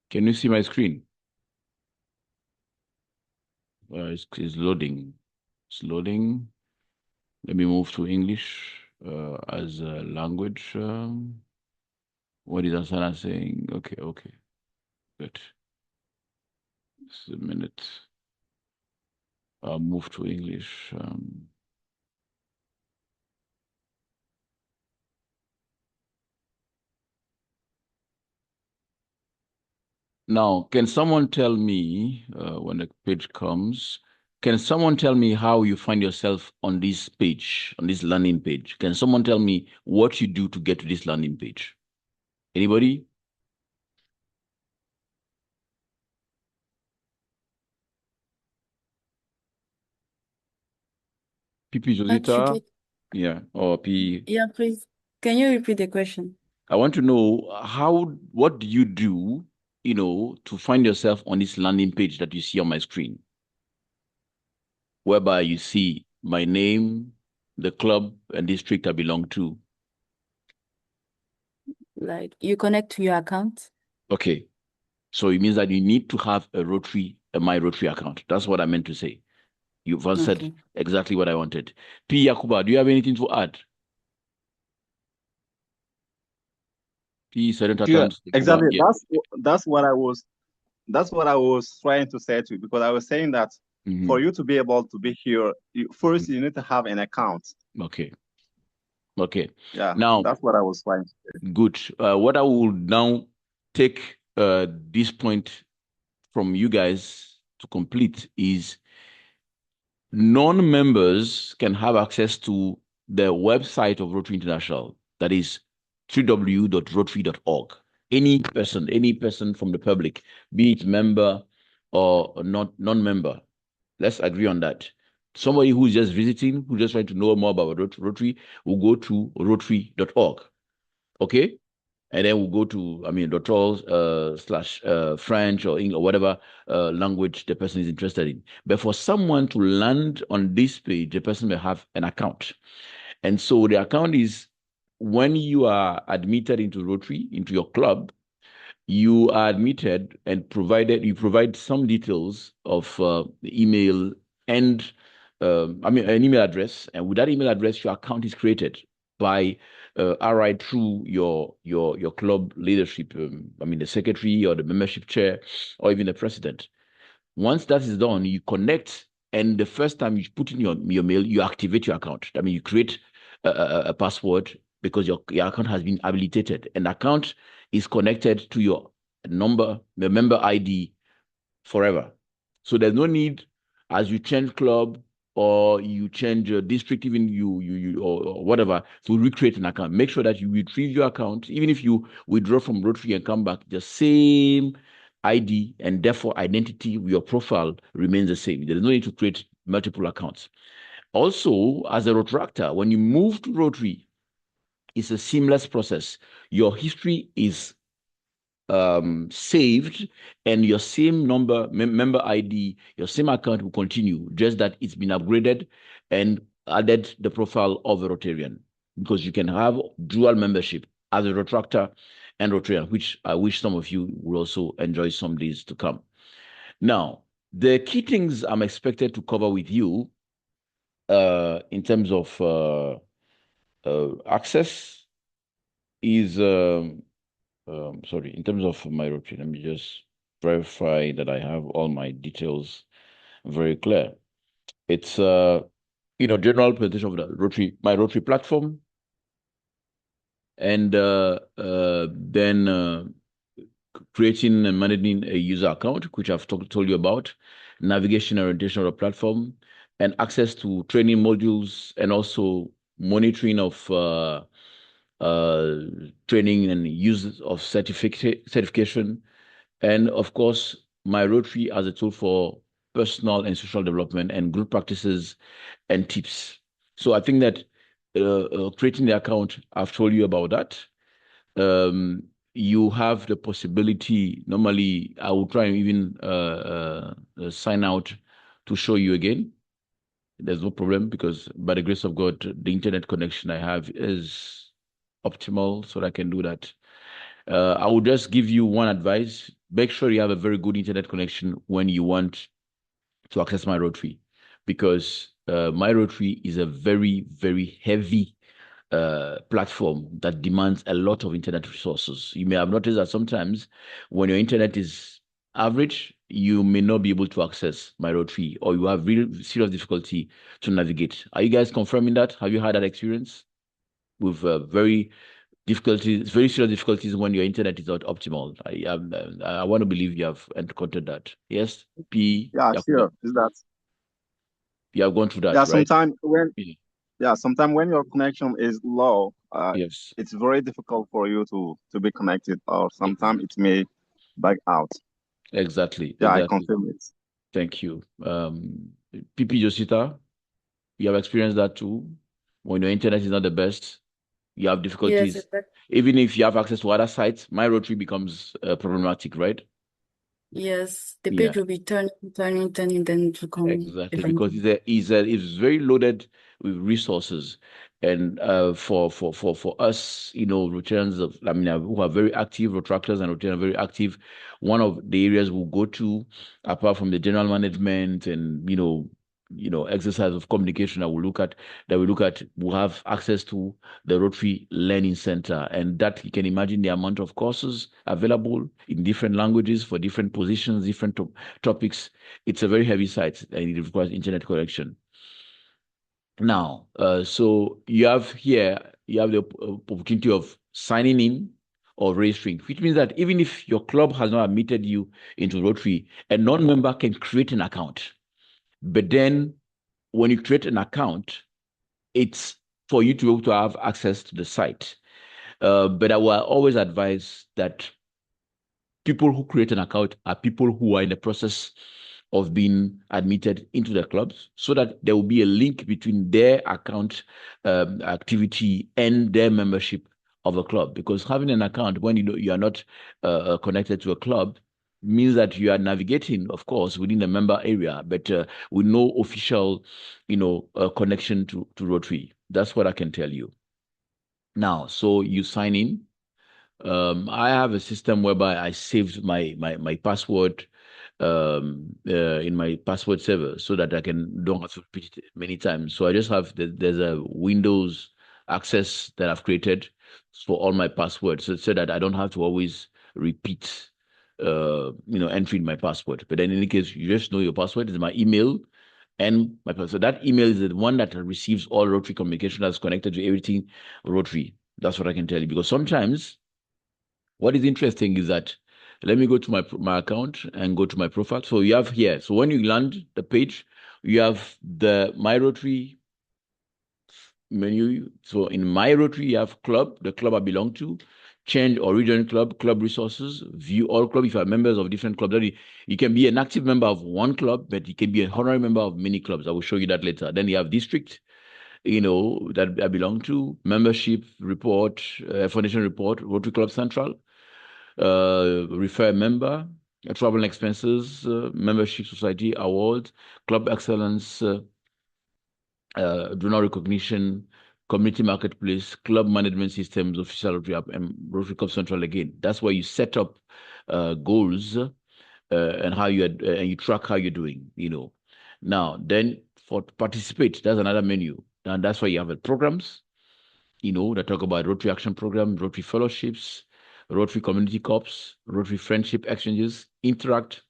Can you see my screen? It's loading. It's loading. Let me move to English as a language. What is Asana saying? Okay, okay. Good. Just a minute. I'll move to English. Now, can someone tell me, when the page comes, can someone tell me how you find yourself on this page, on this landing page? Can someone tell me what you do to get to this landing page? Anybody? PP Josita? Yeah, or P. Yeah, please. Can you repeat the question? I want to know what do you do, to find yourself on this landing page that you see on my screen, whereby you see my name, the club and district I belong to. Like you connect to your account? Okay. So it means that you need to have a MyRotary account. That's what I meant to say. You've answered exactly what I wanted. P. Yakuba, do you have anything to add? P. Yeah, exactly. Yeah. That's what I was trying to say to you, because I was saying that for you to be able to be here, first you need to have an account. Okay. Okay. Yeah. Now that's what I was trying to say. Good. What I will now take this point from you guys to complete is non-members can have access to the website of Rotary International. That is www.rotary.org. Any person from the public, be it member or not non-member, let's agree on that. Somebody who's just visiting, who's just trying to know more about Rotary, will go to rotary.org. Okay? And then we'll go to, .org /French or English or whatever language the person is interested in. But for someone to land on this page, the person may have an account. And so the account is when you are admitted into Rotary, into your club, you are admitted and you provide some details of email and an email address. And with that email address, your account is created by RI through your club leadership, the secretary or the membership chair or even the president. Once that is done, you connect, and the first time you put in your mail, you activate your account. You create a password because your account has been habilitated, and the account is connected to your member ID forever. So there's no need, as you change club or you change district, even you or whatever, to recreate an account. Make sure that you retrieve your account, even if you withdraw from Rotary and come back, the same ID and therefore identity, your profile remains the same. There's no need to create multiple accounts. Also, as a Rotaractor, when you move to Rotary, it's a seamless process. Your history is saved, and your same member ID, your same account will continue, just that it's been upgraded and added the profile of a Rotarian, because you can have dual membership as a Rotaractor and Rotarian, which I wish some of you will also enjoy some days to come. Now, the key things I'm expected to cover with you in terms of access is in terms of MyRotary, let me just verify that I have all my details very clear. It's general presentation of the MyRotary platform, and then creating and managing a user account, which I've told you about, navigation and orientation of the platform, and access to training modules, and also monitoring of training and use of certification, and of course, MyRotary as a tool for personal and social development and group practices and tips. So I think that creating the account, I've told you about that. You have the possibility, normally I will try and even sign out to show you again. There's no problem, because by the grace of God, the internet connection I have is optimal, so that I can do that. I will just give you one advice. Make sure you have a very good internet connection when you want to access MyRotary, because MyRotary is a very, very heavy platform that demands a lot of internet resources. You may have noticed that sometimes when your internet is average, you may not be able to access MyRotary, or you have real serious difficulty to navigate. Are you guys confirming that? Have you had that experience with very serious difficulties when your internet is not optimal? I want to believe you have encountered that. Yes, P. Yeah, sure. Is that? You have gone through that, Yeah, right? Sometimes when your connection is low, yes, it's very difficult for you to be connected, or sometimes it may back out. Exactly. Yeah, exactly. I confirm it. Thank you. PP Josita, you have experienced that too. When your internet is not the best, you have difficulties. Yes, exactly. Even if you have access to other sites, MyRotary becomes problematic, right? Yes, the page will be turning, then to come Exactly, different. because it's very loaded with resources, and for us, Rotarians who are very active, Rotaractors and Rotarians are very active. One of the areas we'll go to, apart from the general management and exercise of communication that we'll have access to the Rotary Learning Center, and that you can imagine the amount of courses available in different languages for different positions, different topics. It's a very heavy site and it requires internet connection. Now, so you have the opportunity of signing in or registering, which means that even if your club has not admitted you into Rotary, a non-member can create an account. But then when you create an account, it's for you to be able to have access to the site. But I will always advise that people who create an account are people who are in the process of being admitted into the clubs, so that there will be a link between their account activity and their membership of a club. Because having an account when you are not connected to a club means that you are navigating, of course, within the member area, but with no official, connection to Rotary. That's what I can tell you. Now, so you sign in. I have a system whereby I saved my password in my password server, so that I don't have to repeat it many times. So I just have there's a Windows access that I've created for all my passwords, so that I don't have to always repeat entering my password. But in any case, you just know your password is my email and my password. So that email is the one that receives all Rotary communication that's connected to everything Rotary. That's what I can tell you, because sometimes what is interesting is that, let me go to my account and go to my profile. So you have here, so when you land the page, you have the MyRotary menu. So in MyRotary, you have club, the club I belong to, change or rejoin club resources, view all club. If you are members of different clubs, you can be an active member of one club, but you can be an honorary member of many clubs. I will show you that later. Then you have district, that I belong to, membership report, foundation report, Rotary Club Central, refer member, travel expenses, membership society awards, club excellence, donor recognition, community marketplace, club management systems, official Rotary app, and Rotary Club Central again. That's where you set up goals and how and you track how you're doing. Now, then for participate, that's another menu, and that's why you have programs. That talk about Rotary Action Program, Rotary Fellowships, Rotary Community Corps, Rotary Friendship Exchanges, Interact,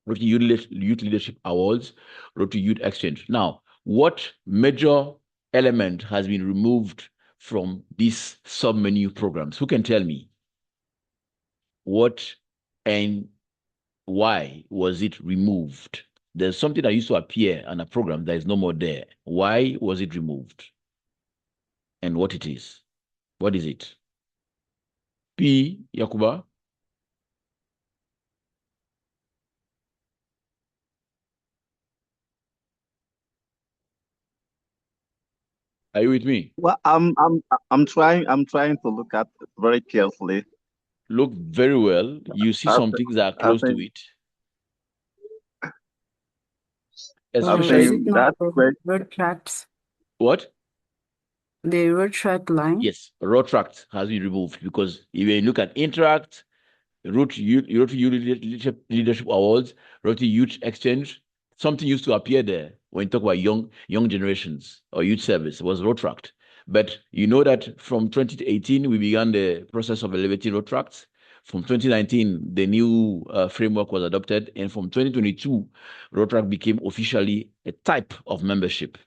Rotary Youth Leadership Awards, Rotary Youth Exchange. Now, what major element has been removed from these sub-menu programs? Who can tell me what And why was it removed? There's something that used to appear on a program that is no more there. Why was it removed? And what it is? What is it? P. Yakuba? Are you with me? Well, I'm trying to look at it very carefully. Look very well. You see some things that are close to it. Especially is it not that's the road tracks? what? The road track line? Yes, Rotaract has been removed because if you look at Interact, Rotary Leadership Awards, Rotary Youth Exchange, something used to appear there when you talk about young generations or youth service. It was Rotaract. But you know that from 2018, we began the process of elevating Rotaracts. From 2019, the new framework was adopted. And from 2022, Rotaract became officially a type of membership.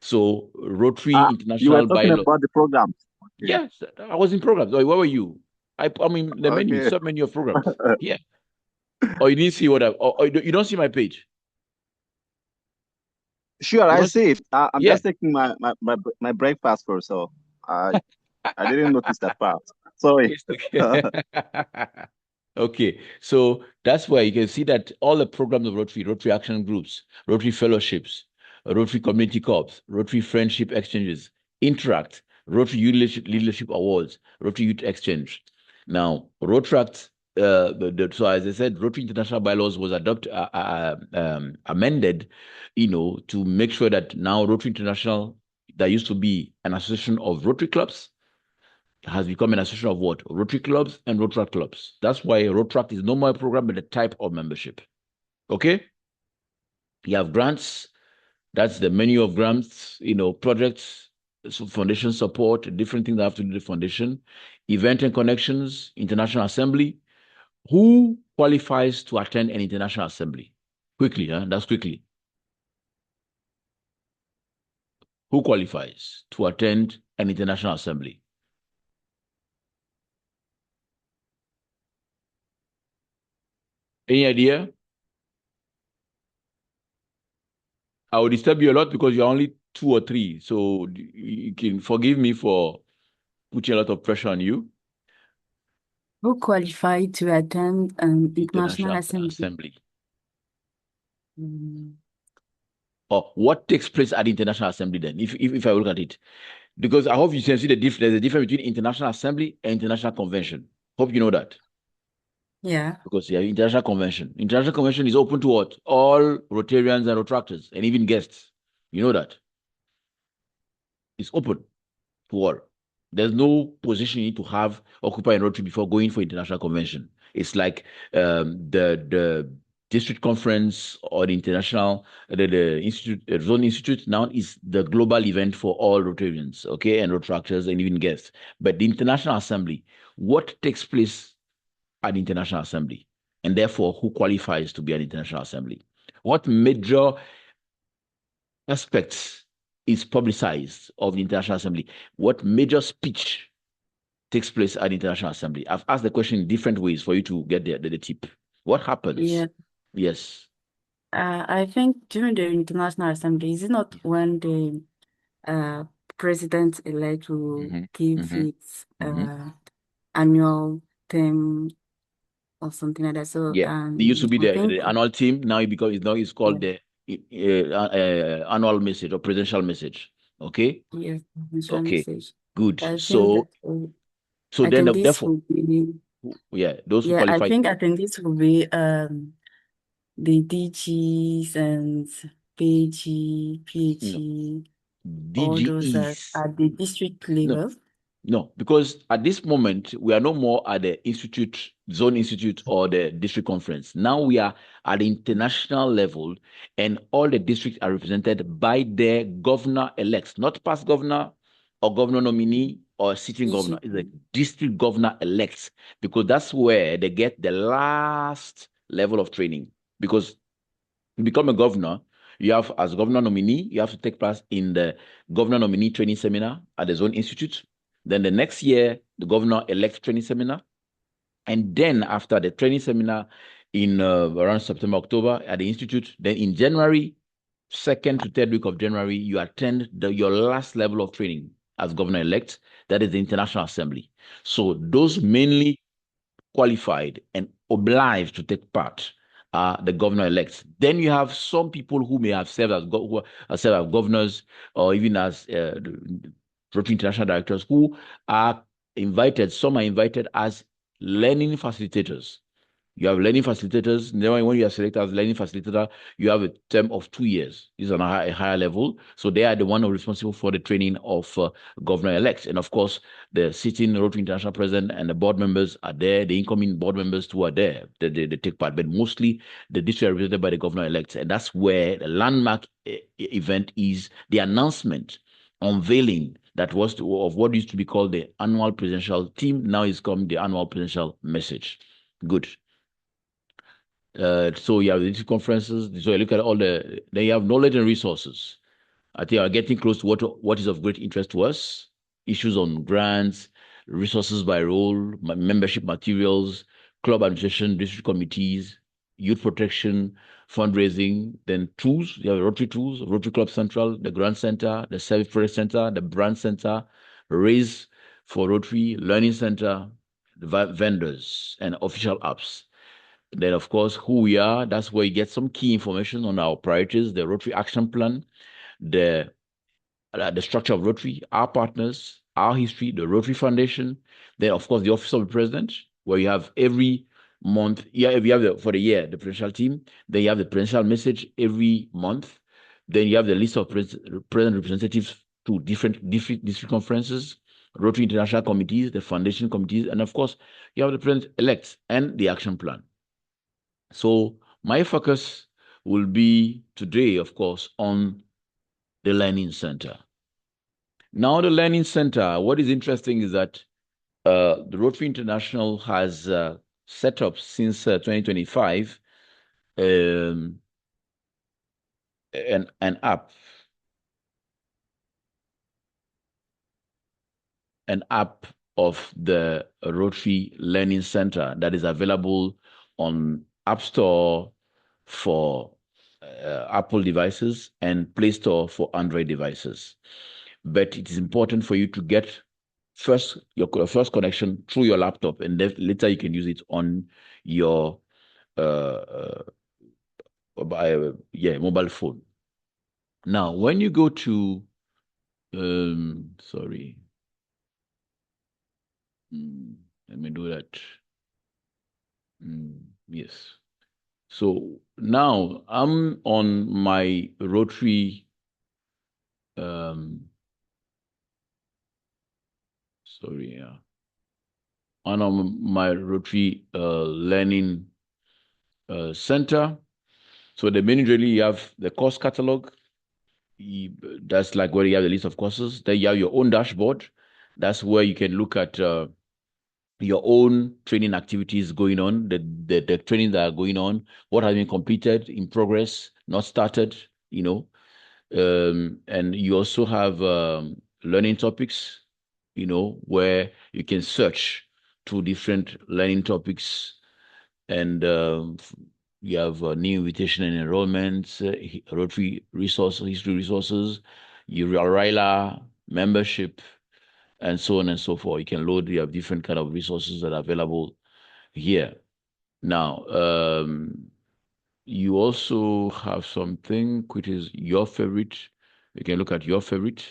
So Rotary International you were talking bylaw. about the programs. Okay. Yes, I was in programs. Where were you? I mean, the menu, Okay. sub-menu of programs. Yeah. Or you didn't see what or you don't see my page? Sure, I see it. I'm Yeah. just taking my breakfast first, so I didn't notice that part. Sorry. Okay, so that's why you can see that all the programs of Rotary Action Groups, Rotary Fellowships, Rotary Community Corps, Rotary Friendship Exchanges, Interact, Rotary Leadership Awards, Rotary Youth Exchange. Now, Rotaract, so as I said, Rotary International bylaws was amended, to make sure that now Rotary International, that used to be an association of Rotary clubs, has become an association of what? Rotary clubs and Rotaract clubs. That's why Rotaract is no more a program, but a type of membership. Okay? You have grants. That's the menu of grants, projects, so foundation support, different things that have to do with the foundation. Event and connections, international assembly. Who qualifies to attend an international assembly? Quickly, that's quickly. Who qualifies to attend an international assembly? Any idea? I will disturb you a lot because you're only 2 or 3. So you can forgive me for putting a lot of pressure on you. Who qualified to attend an international assembly? Or what takes place at the international assembly then, if I look at it? Because I hope you can see there's a difference between international assembly and international convention. Hope you know that. Yeah. Because international convention. International convention is open to what? All Rotarians and Rotaractors and even guests. You know that. It's open to all. There's no position you need to have occupy in Rotary before going for international convention. It's like the district conference or the international, the institute, zone institute now is the global event for all Rotarians, okay, and Rotaractors and even guests. But the international assembly, what takes place at the international assembly? And therefore, who qualifies to be an international assembly? What major aspects is publicized of the International Assembly? What major speech takes place at the International Assembly? I've asked the question in different ways for you to get the tip. What happens? Yeah. Yes. I think during the International Assembly, is it not when the president-elect will give its annual theme or something like that? So yeah, it used to be I think the annual theme. Now it's called the annual message or presidential message. Okay. yes, presidential Okay. message. Good. I So think then this therefore, will be those who I qualify. think this will be the DGs and PG, PG, all those at the district level. No, because at this moment, we are no more at the institute, zone institute, or the district conference. Now we are at the international level, and all the districts are represented by their governor-elects, not past governor or governor nominee or sitting governor. It's the district governor-elects, because that's where they get the last level of training. Because to become a governor, you have, as governor nominee, you have to take part in the governor nominee training seminar at the zone institute. Then the next year, the governor-elect training seminar. And then after the training seminar in around September, October at the Institute, then in January, 2nd to 3rd week of January, you attend your last level of training as governor-elect, that is the International Assembly. So those mainly qualified and obliged to take part are the governor-elects. Then you have some people who may have served as governors or even as Rotary International directors who are invited. Some are invited as learning facilitators. You have learning facilitators. Then when you are selected as learning facilitator, you have a term of 2 years. This is on a higher level. So they are the one responsible for the training of governor-elects. And of course, the sitting Rotary International president and the board members are there. The incoming board members too are there. They take part. But mostly the district are represented by the governor-elects. And that's where the landmark event is the announcement, unveiling of what used to be called the annual presidential team. Now it's called the annual presidential message. Good. So you have these conferences. So you look at then you have knowledge and resources. I think you are getting close to what is of great interest to us. Issues on grants, resources by role, membership materials, club administration, district committees, youth protection, fundraising, then tools. You have Rotary tools, Rotary Club Central, the Grant Center, the Service Project Center, the Brand Center, Raise for Rotary, Learning Center, the vendors, and official apps. Then, of course, who we are, that's where you get some key information on our priorities, the Rotary Action Plan, the structure of Rotary, our partners, our history, the Rotary Foundation, then, of course, the Office of the President, where you have every month, for the year, the presidential team, then you have the presidential message every month, then you have the list of president representatives to different district conferences, Rotary International committees, the foundation committees, and of course, you have the president-elect and the action plan. So my focus will be today, of course, on the Learning Center. Now, the Learning Center, what is interesting is that the Rotary International has set up since 2025 an app of the Rotary Learning Center that is available on App Store for Apple devices and Play Store for Android devices. But it is important for you to get your first connection through your laptop, and then later you can use it on your mobile phone. Now, when you go to let me do that. Yes. So now I'm on my Rotary on my Rotary Learning Center. So the main really you have the course catalog. That's like where you have the list of courses. Then you have your own dashboard. That's where you can look at your own training activities going on, the training that are going on, what has been completed, in progress, not started, and you also have learning topics, where you can search to different learning topics, and you have new invitation and enrollments, Rotary resources, history resources, your RILA membership, and so on and so forth. You can load, you have different kind of resources that are available here. Now, you also have something which is your favorite. You can look at your favorite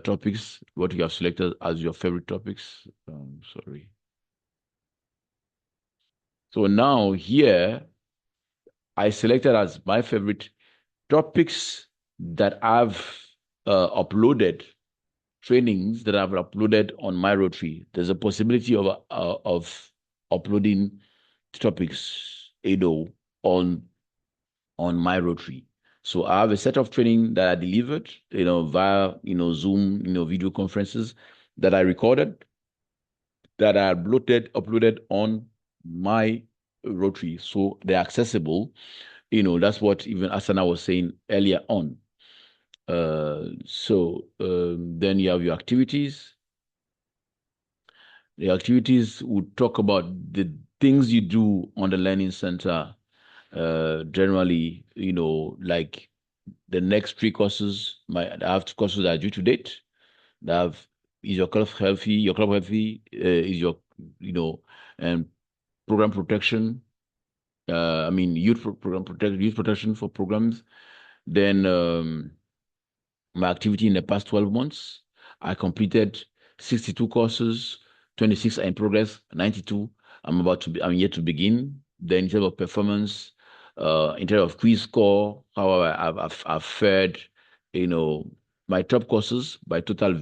topics, what you have selected as your favorite topics. So now here, I selected as my favorite topics that I've uploaded, trainings that I've uploaded on MyRotary. There's a possibility of uploading topics, on MyRotary. So I have a set of training that I delivered, via, Zoom, video conferences that I recorded, that I uploaded on MyRotary. So they're accessible. That's what even Asana was saying earlier on. Then you have your activities. The activities would talk about the things you do on the Learning Center. Generally, like the next 3 courses, I have 2 courses that are due to date. Is your club healthy? Your club healthy? Is your, and program protection. Youth youth protection for programs. Then my activity in the past 12 months, I completed 62 courses, 26 are in progress, 92 I'm yet to begin. Then in terms of performance, in terms of quiz score, how I've fared, my top courses by total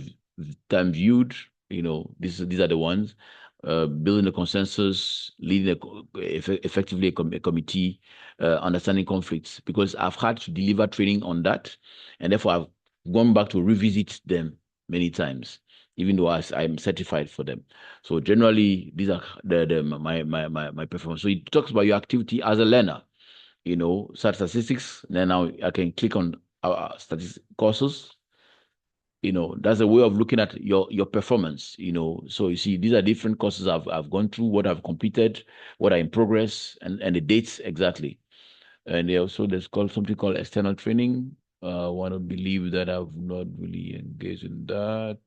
time viewed, these are the ones. Building a consensus, leading effectively a committee, understanding conflicts, because I've had to deliver training on that, and therefore I've gone back to revisit them many times, even though I'm certified for them. So generally, these are my performance. So it talks about your activity as a learner, statistics. Then now I can click on our statistics courses. That's a way of looking at your performance. So you see, these are different courses I've gone through, what I've completed, what are in progress, and the dates exactly. And there's something called external training. I want to believe that I've not really engaged in that.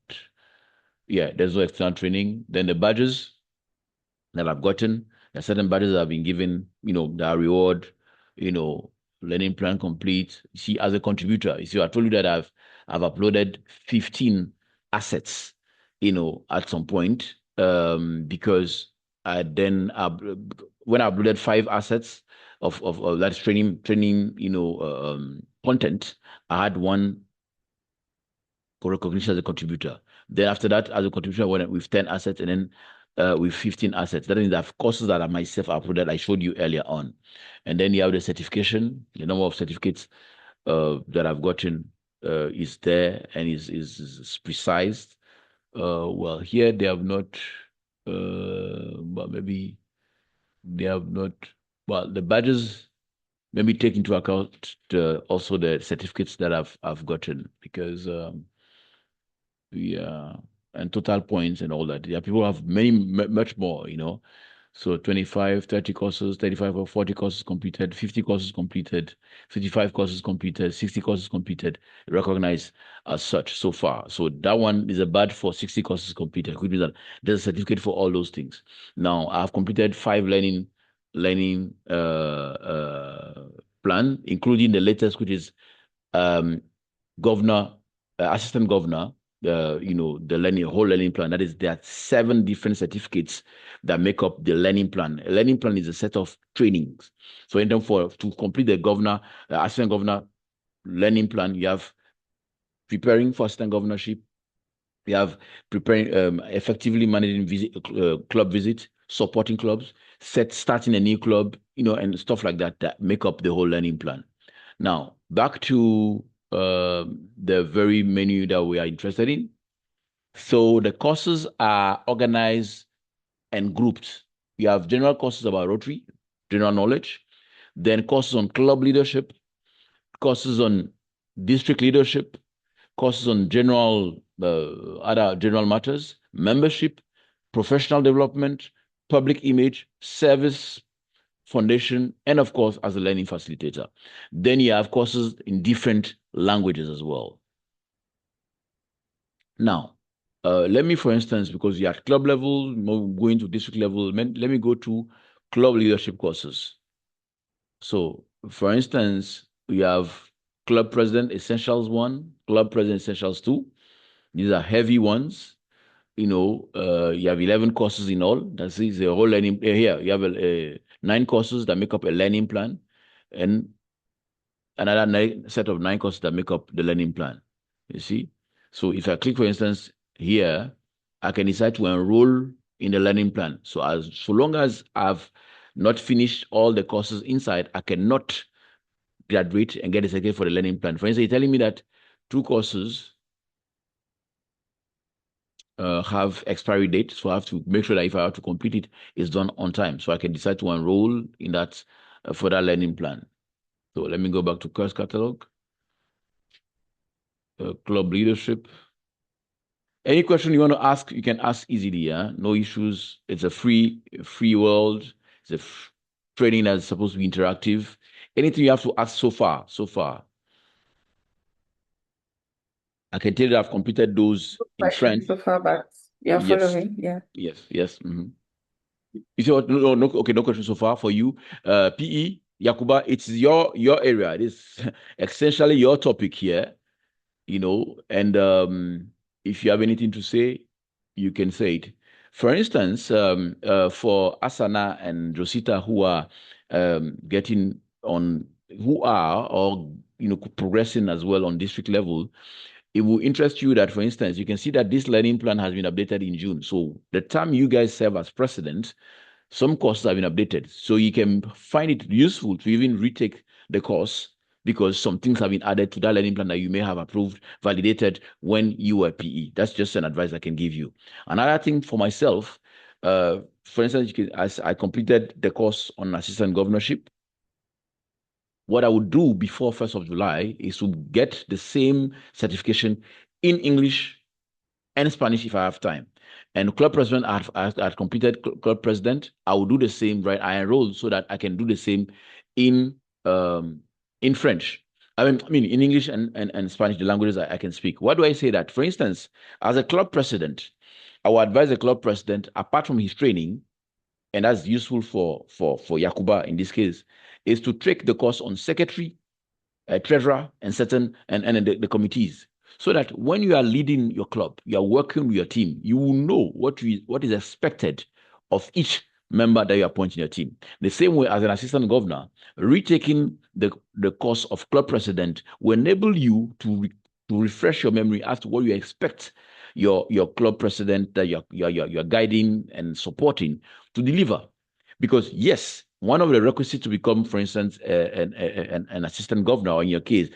Yeah, there's no external training. Then the badges that I've gotten, there are certain badges that I've been given, that reward, learning plan complete. You see, as a contributor, I told you that I've uploaded 15 assets, at some point, because when I uploaded 5 assets of that training, content, I had one for recognition as a contributor. Then after that, as a contributor, I went with 10 assets, and then with 15 assets. That means I have courses that I myself uploaded, I showed you earlier on. And then you have the certification, the number of certificates that I've gotten is there and is precise. Well, here they have not, but maybe they have not, well, the badges maybe take into account also the certificates that I've gotten, because yeah, and total points and all that. Yeah, people have much more, So 25, 30 courses, 35 or 40 courses completed, 50 courses completed, 55 courses completed, 60 courses completed, recognized as such so far. So that one is a badge for 60 courses completed. Could be that there's a certificate for all those things. Now I've completed 5 learning plan, including the latest, which is governor, assistant governor, the whole learning plan. That is, there are 7 different certificates that make up the learning plan. A learning plan is a set of trainings. So in terms to complete the governor, assistant governor learning plan, you have preparing for assistant governorship, you have preparing, effectively managing club visit, supporting clubs, starting a new club, and stuff like that make up the whole learning plan. Now, back to the very menu that we are interested in. So the courses are organized and grouped. You have general courses about Rotary, general knowledge, then courses on club leadership, courses on district leadership, courses on other general matters, membership, professional development, public image, service, foundation, and of course, as a learning facilitator. Then you have courses in different languages as well. Now, let me, for instance, because you're at club level, going to district level, let me go to club leadership courses. So, for instance, we have Club President Essentials 1, Club President Essentials 2. These are heavy ones. You have 11 courses in all. That is the whole learning. Here, you have 9 courses that make up a learning plan, and another set of 9 courses that make up the learning plan. You see? So if I click, for instance, here, I can decide to enroll in the learning plan. So long as I've not finished all the courses inside, I cannot graduate and get a certificate for the learning plan. For instance, you're telling me that 2 courses have expiry date, so I have to make sure that if I have to complete it, it's done on time. So I can decide to enroll in that for that learning plan. So let me go back to course catalog, club leadership. Any question you want to ask, you can ask easily. Yeah? No issues. It's a free world. It's a training that's supposed to be interactive. Anything you have to ask so far? I can tell you I've completed those in French. So far, but you're following, yeah. Yes. You see what? No, okay, no question so far for you. PE, Yakuba, it's your area. It is essentially your topic here, and if you have anything to say, you can say it. For instance, for Asana and Rosita who are progressing as well on district level, it will interest you that, for instance, you can see that this learning plan has been updated in June. So the time you guys serve as president, some courses have been updated. So you can find it useful to even retake the course because some things have been added to that learning plan that you may have approved, validated when you were PE. That's just an advice I can give you. Another thing for myself, for instance, as I completed the course on assistant governorship, what I would do before 1st of July is to get the same certification in English and Spanish if I have time. And club president, I had completed club president. I will do the same, right? I enrolled so that I can do the same in French. I mean in English and Spanish, the languages I can speak. Why do I say that? For instance, as a club president, I will advise the club president, apart from his training, and that's useful for Yakuba in this case, is to take the course on secretary, treasurer, and the committees. So that when you are leading your club, you are working with your team, you will know what is expected of each member that you appoint in your team. The same way as an assistant governor, retaking the course of club president will enable you to refresh your memory as to what you expect your club president that you're guiding and supporting to deliver. Because yes, one of the requisites to become, for instance, an assistant governor, or in your case,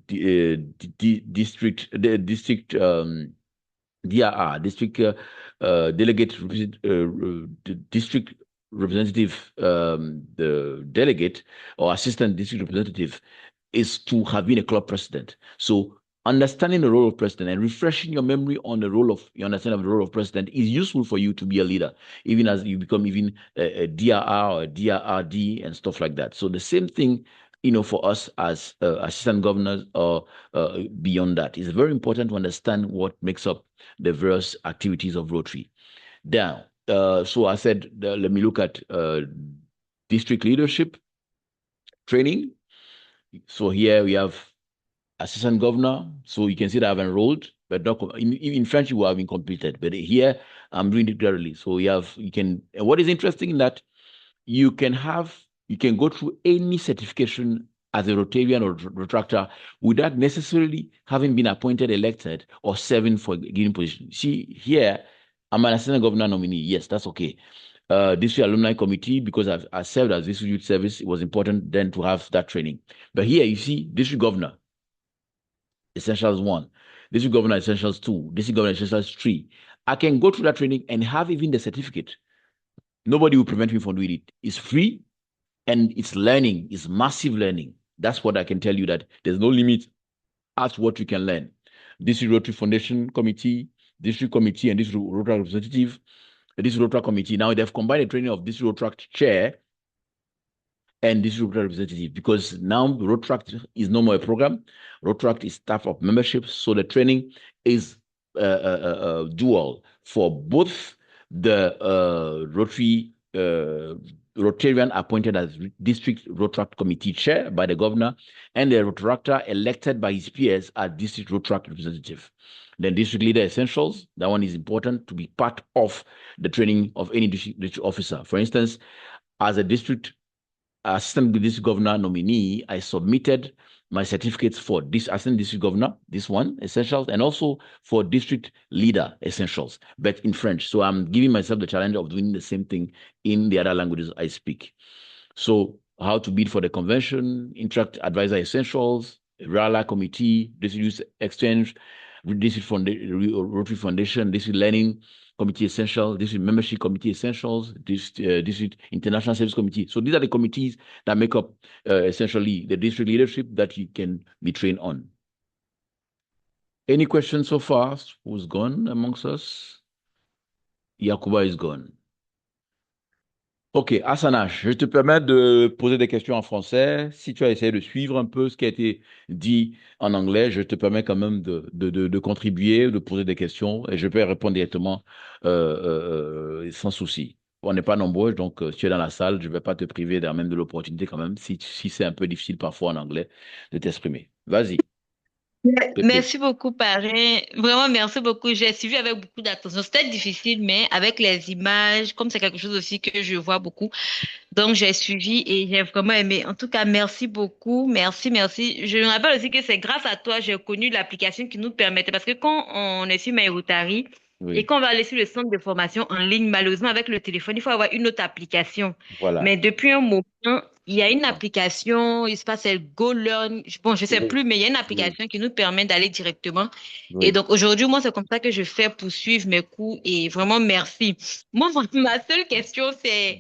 district DRR, district delegate, district representative, the delegate or assistant district representative, is to have been a club president. So understanding the role of president and refreshing your memory on the role of your understanding of the role of president is useful for you to be a leader, even as you become even a DRR or a DRRD and stuff like that. So the same thing, for us as assistant governors or beyond that, it's very important to understand what makes up the various activities of Rotary. Now, so I said, let me look at district leadership training. So here we have assistant governor. So you can see that I've enrolled, but not in French you have been completed. But here I'm doing it regularly. So what is interesting in that you can go through any certification as a Rotarian or Rotaractor without necessarily having been appointed, elected, or serving for a given position. See, here, I'm an assistant governor nominee. Yes, that's okay. District Alumni Committee, because I served as district youth service, it was important then to have that training. But here, you see, district governor, Essentials 1, district governor, Essentials 2, district governor, Essentials 3. I can go through that training and have even the certificate. Nobody will prevent me from doing it. It's free and it's learning. It's massive learning. That's what I can tell you, that there's no limit as to what you can learn. District Rotary Foundation Committee, District Committee, and District Rotary Representative, the District Rotary Committee. Now they've combined the training of District Rotaract Chair and District Rotary Representative, because now Rotaract is no more a program. Rotaract is staff of membership. So the training is dual for both the Rotarian appointed as District Rotaract Committee Chair by the Governor, and the Rotaractor elected by his peers as District Rotaract Representative. Then District Leader Essentials, that one is important to be part of the training of any district officer. For instance, as a assistant district governor nominee, I submitted my certificates for this assistant district governor, this one, Essentials, and also for district leader Essentials, but in French. So I'm giving myself the challenge of doing the same thing in the other languages I speak. So how to bid for the convention, Interact Advisor Essentials, RALA Committee, District Youth Exchange, District Rotary Foundation, District Learning Committee Essentials, District Membership Committee Essentials, District International Service Committee. So these are the committees that make up essentially the district leadership that you can be trained on. Any questions so far? Who's gone amongst us? Yakuba is gone. Ok, Asana, je te permets de poser des questions en français. Si tu as essayé de suivre un peu ce qui a été dit en anglais, je te permets quand même de contribuer, de poser des questions et je peux répondre directement sans souci. On n'est pas nombreux, donc si tu es dans la salle, je ne vais pas te priver même de l'opportunité quand même, si c'est un peu difficile parfois en anglais, de t'exprimer. Vas-y, Pépé. Merci beaucoup, parrain. Vraiment, merci beaucoup. J'ai suivi avec beaucoup d'attention. C'était difficile, mais avec les images, comme c'est quelque chose aussi que je vois beaucoup, donc j'ai suivi et j'ai vraiment aimé. En tout cas, merci beaucoup. Merci, merci. Je me rappelle aussi que c'est grâce à toi, j'ai connu l'application qui nous permettait, parce que quand on est sur MyRotary et Oui, qu'on va aller sur le centre de formation en ligne, malheureusement, avec le téléphone, il faut avoir une autre application. voilà. Mais depuis un moment, il y a une application, il se passe, c'est GoLearn. Bon, je sais Oui, plus, mais il y a une oui, application qui nous permet d'aller directement. Et oui. donc, aujourd'hui, moi, c'est comme ça que je fais pour suivre mes cours et vraiment merci. Moi, ma seule question, c'est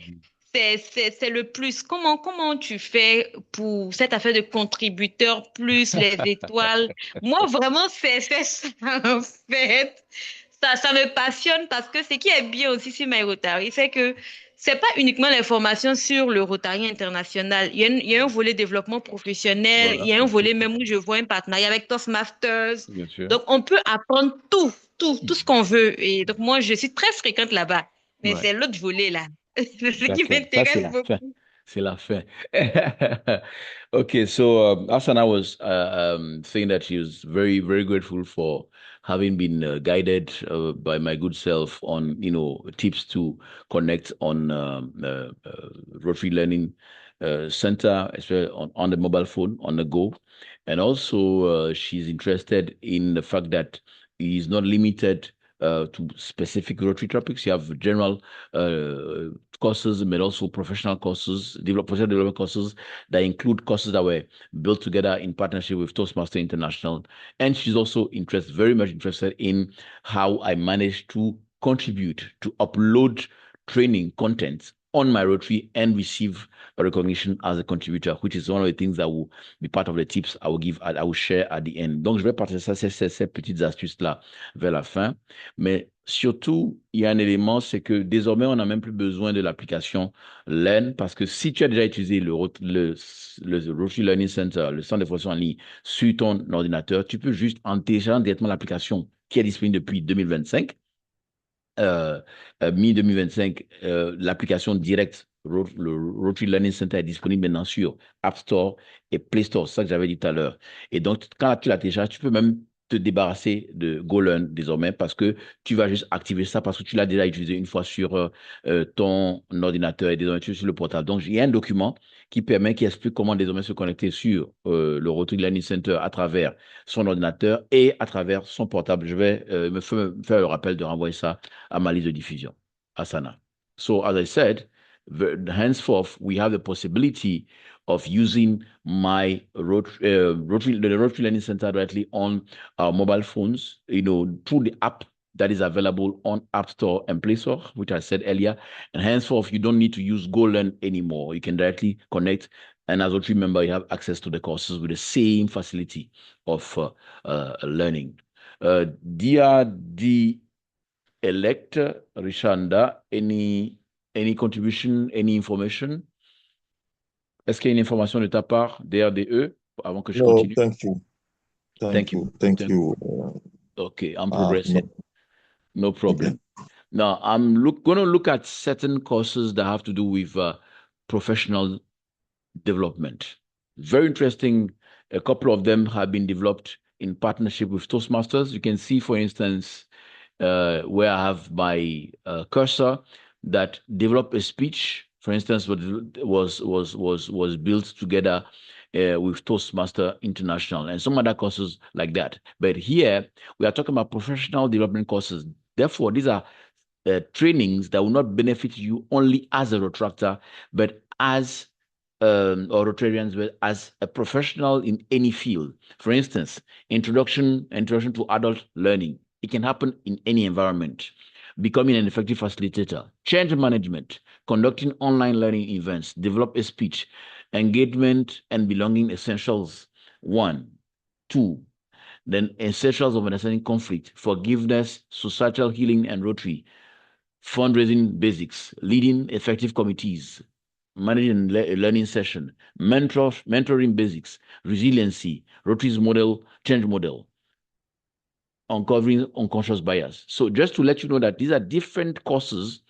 le plus. Comment tu fais pour cette affaire de contributeur plus les étoiles? Moi, vraiment, c'est ça, en fait. Ça me passionne parce que ce qui est bien aussi sur MyRotary, c'est que c'est pas uniquement l'information sur le Rotary international. Il y a un volet développement professionnel, il Voilà, y a un volet même où je vois un partenariat avec Toastmasters. bien sûr. Donc, on peut apprendre tout ce qu'on veut. Et donc, moi, je suis très fréquente là-bas. Mais Ouais. c'est l'autre volet là. C'est ce qui D'accord. Ça, c'est m'intéresse la fin. beaucoup. C'est la fin. Okay, so Asana was saying that she was very, very grateful for having been guided by my good self on, tips to connect on Rotary Learning Center, especially on the mobile phone, on the go. And also, she's interested in the fact that it is not limited to specific Rotary topics. You have general courses, but also professional courses, professional development courses that include courses that were built together in partnership with Toastmaster International. And she's also very much interested in how I manage to contribute to upload training content on MyRotary and receive a recognition as a contributor, which is one of the things that will be part of the tips I will share at the end. Donc, je vais partager ces petites astuces-là vers la fin. Mais surtout, il y a un élément, c'est que désormais, on n'a même plus besoin de l'application Learn parce que si tu as déjà utilisé le Rotary Learning Center, le centre de formation en ligne, sur ton ordinateur, tu peux juste en téléchargeant directement l'application qui est disponible depuis 2025 mi-2025, l'application directe, le Rotary Learning Center est disponible maintenant sur App Store et Play Store, c'est ça que j'avais dit tout à l'heure. Et donc, quand tu la télécharges, tu peux même te débarrasser de GoLearn désormais parce que tu vas juste activer ça parce que tu l'as déjà utilisé une fois sur ton ordinateur et désormais tu es sur le portable. Donc, il y a un document qui explique comment désormais se connecter sur le Rotary Learning Center à travers son ordinateur et à travers son portable. Je vais me faire le rappel de renvoyer ça à ma liste de diffusion, Asana. So, as I said, henceforth, we have the possibility of using the Rotary Learning Center directly on our mobile phones, through the app that is available on App Store and Play Store, which I said earlier. And henceforth, you don't need to use GoLearn anymore. You can directly connect. And as a Rotary member, you have access to the courses with the same facility of learning. Dear elect Rishanda, any contribution, any information? Est-ce qu'il y a une information de ta part, DRDE, avant que je No, continue? thank you. Thank you. Thank you. Okay, I'm No, progressing. No problem. okay. Now, I'm going to look at certain courses that have to do with professional development. Very interesting. A couple of them have been developed in partnership with Toastmasters. You can see, for instance, where I have my cursor that develop a speech, for instance, was built together with Toastmaster International and some other courses like that. But here we are talking about professional development courses. Therefore, these are trainings that will not benefit you only as a Rotaractor, but as or Rotarians, but as a professional in any field. For instance, introduction to adult learning. It can happen in any environment. Becoming an effective facilitator, change management, conducting online learning events, develop a speech, engagement and belonging essentials. 1, 2, Then essentials of understanding conflict, forgiveness, societal healing and Rotary, fundraising basics, leading effective committees, managing a learning session, mentoring basics, resiliency, Rotary's model, change model, uncovering unconscious bias. So just to let you know that these are different courses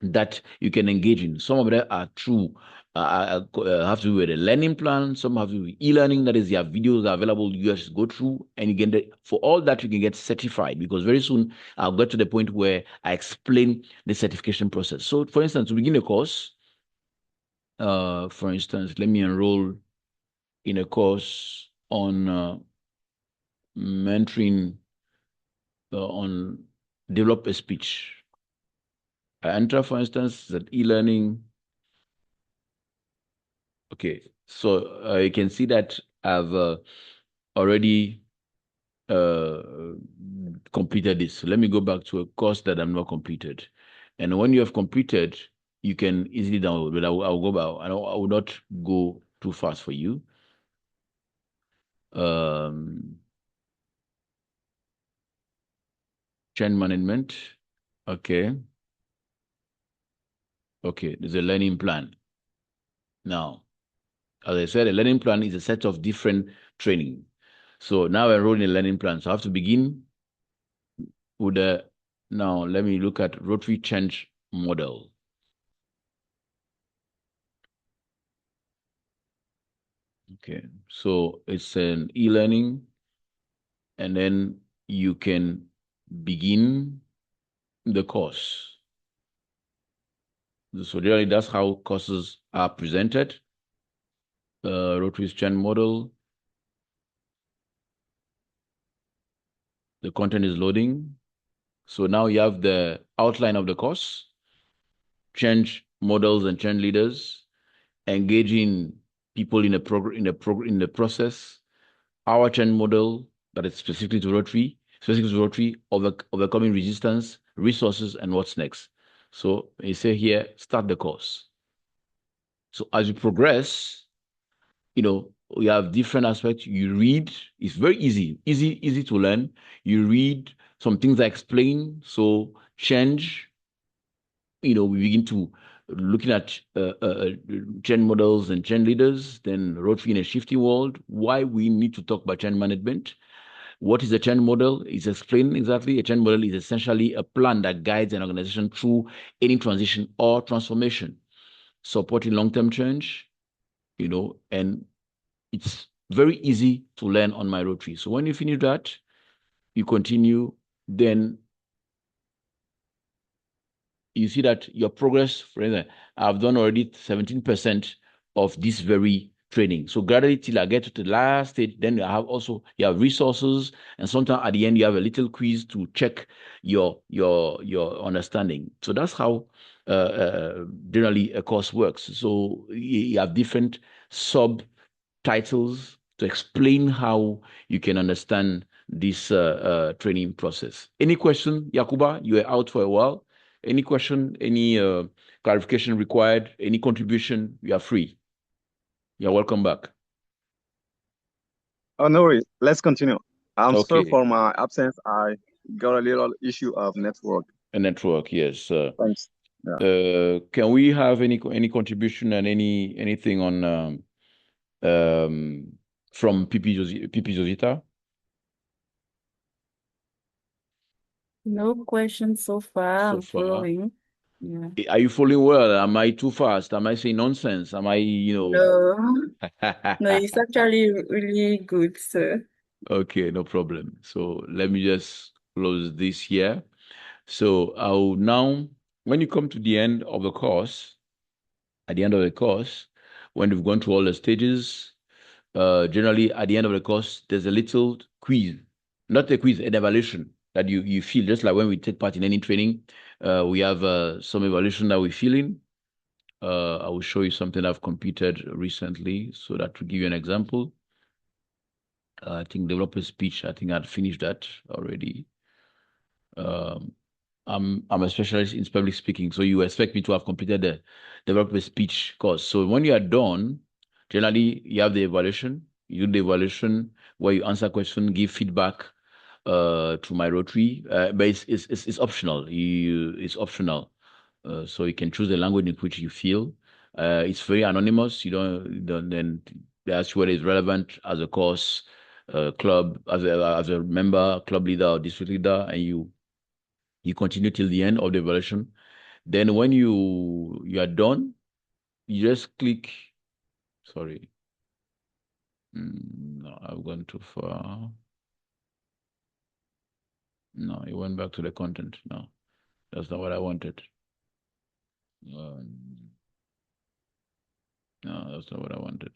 that you can engage in. Some of them are true, have to do with a learning plan. Some have to do with e-learning. That is, there are videos are available. You just go through and you get for all that you can get certified, because very soon I'll get to the point where I explain the certification process. So for instance, to begin a course, for instance, let me enroll in a course on mentoring on develop a speech. I enter, for instance, that e-learning. Okay, so you can see that I've already completed this. So let me go back to a course that I'm not completed. And when you have completed, you can easily download, but I'll go back. I will not go too fast for you. Change management. Okay. Okay, there's a learning plan. Now, as I said, a learning plan is a set of different training. So now we're enrolling a learning plan. So I have to begin with the, now let me look at Rotary change model. Okay, so it's an e-learning, and then you can begin the course. So really that's how courses are presented. Rotary's change model. The content is loading. So now you have the outline of the course, change models and change leaders, engaging people in the process, our change model that is specific to Rotary, overcoming resistance, resources, and what's next. So you say here, start the course. So as you progress, you know, we have different aspects. You read, it's very easy to learn. You read some things I explain. So change, you know, we begin to looking at change models and change leaders, then Rotary in a shifting world, why we need to talk about change management. What is a change model? It's explained exactly. A change model is essentially a plan that guides an organization through any transition or transformation, supporting long-term change, you know, and it's very easy to learn on MyRotary. So when you finish that, you continue, then you see that your progress, for instance, I've done already 17% of this very training. So gradually till I get to the last stage, then you have resources, and sometimes at the end you have a little quiz to check your understanding. So that's how generally a course works. So you have different subtitles to explain how you can understand this training process. Any question, Yakuba? You were out for a while. Any question, any clarification required, any contribution, you are free. You're welcome back. Oh, no worries. Let's continue. I'm Okay. sorry for my absence. I got a little issue of network. A network, yes. Thanks. Yeah. Can we have any contribution and anything on from PP Josita? No questions so far. I'm following. Yeah. Are you following well? Am I too fast? Am I saying nonsense? Am I, you know? No, no, it's actually really good, sir. Okay, no problem. So let me just close this here. So I'll now, when you come to the end of the course, at the end of the course, when you've gone through all the stages, generally at the end of the course, there's a little quiz, not a quiz, an evaluation that you feel, just like when we take part in any training, we have some evaluation that we fill in. I will show you something I've completed recently, so that to give you an example. I think developer speech, I think I'd finished that already. I'm a specialist in public speaking, so you expect me to have completed the developer speech course. So when you are done, generally you have the evaluation. You do the evaluation where you answer questions, give feedback to MyRotary, but it's optional. It's optional, so you can choose the language in which you feel. It's very anonymous. You don't then they ask you what is relevant as a course, club, as a member, club leader or district leader, and you continue till the end of the evaluation. Then when you are done, you just click. Sorry. No, I've gone too far. No, it went back to the content. No, that's not what I wanted. No, that's not what I wanted.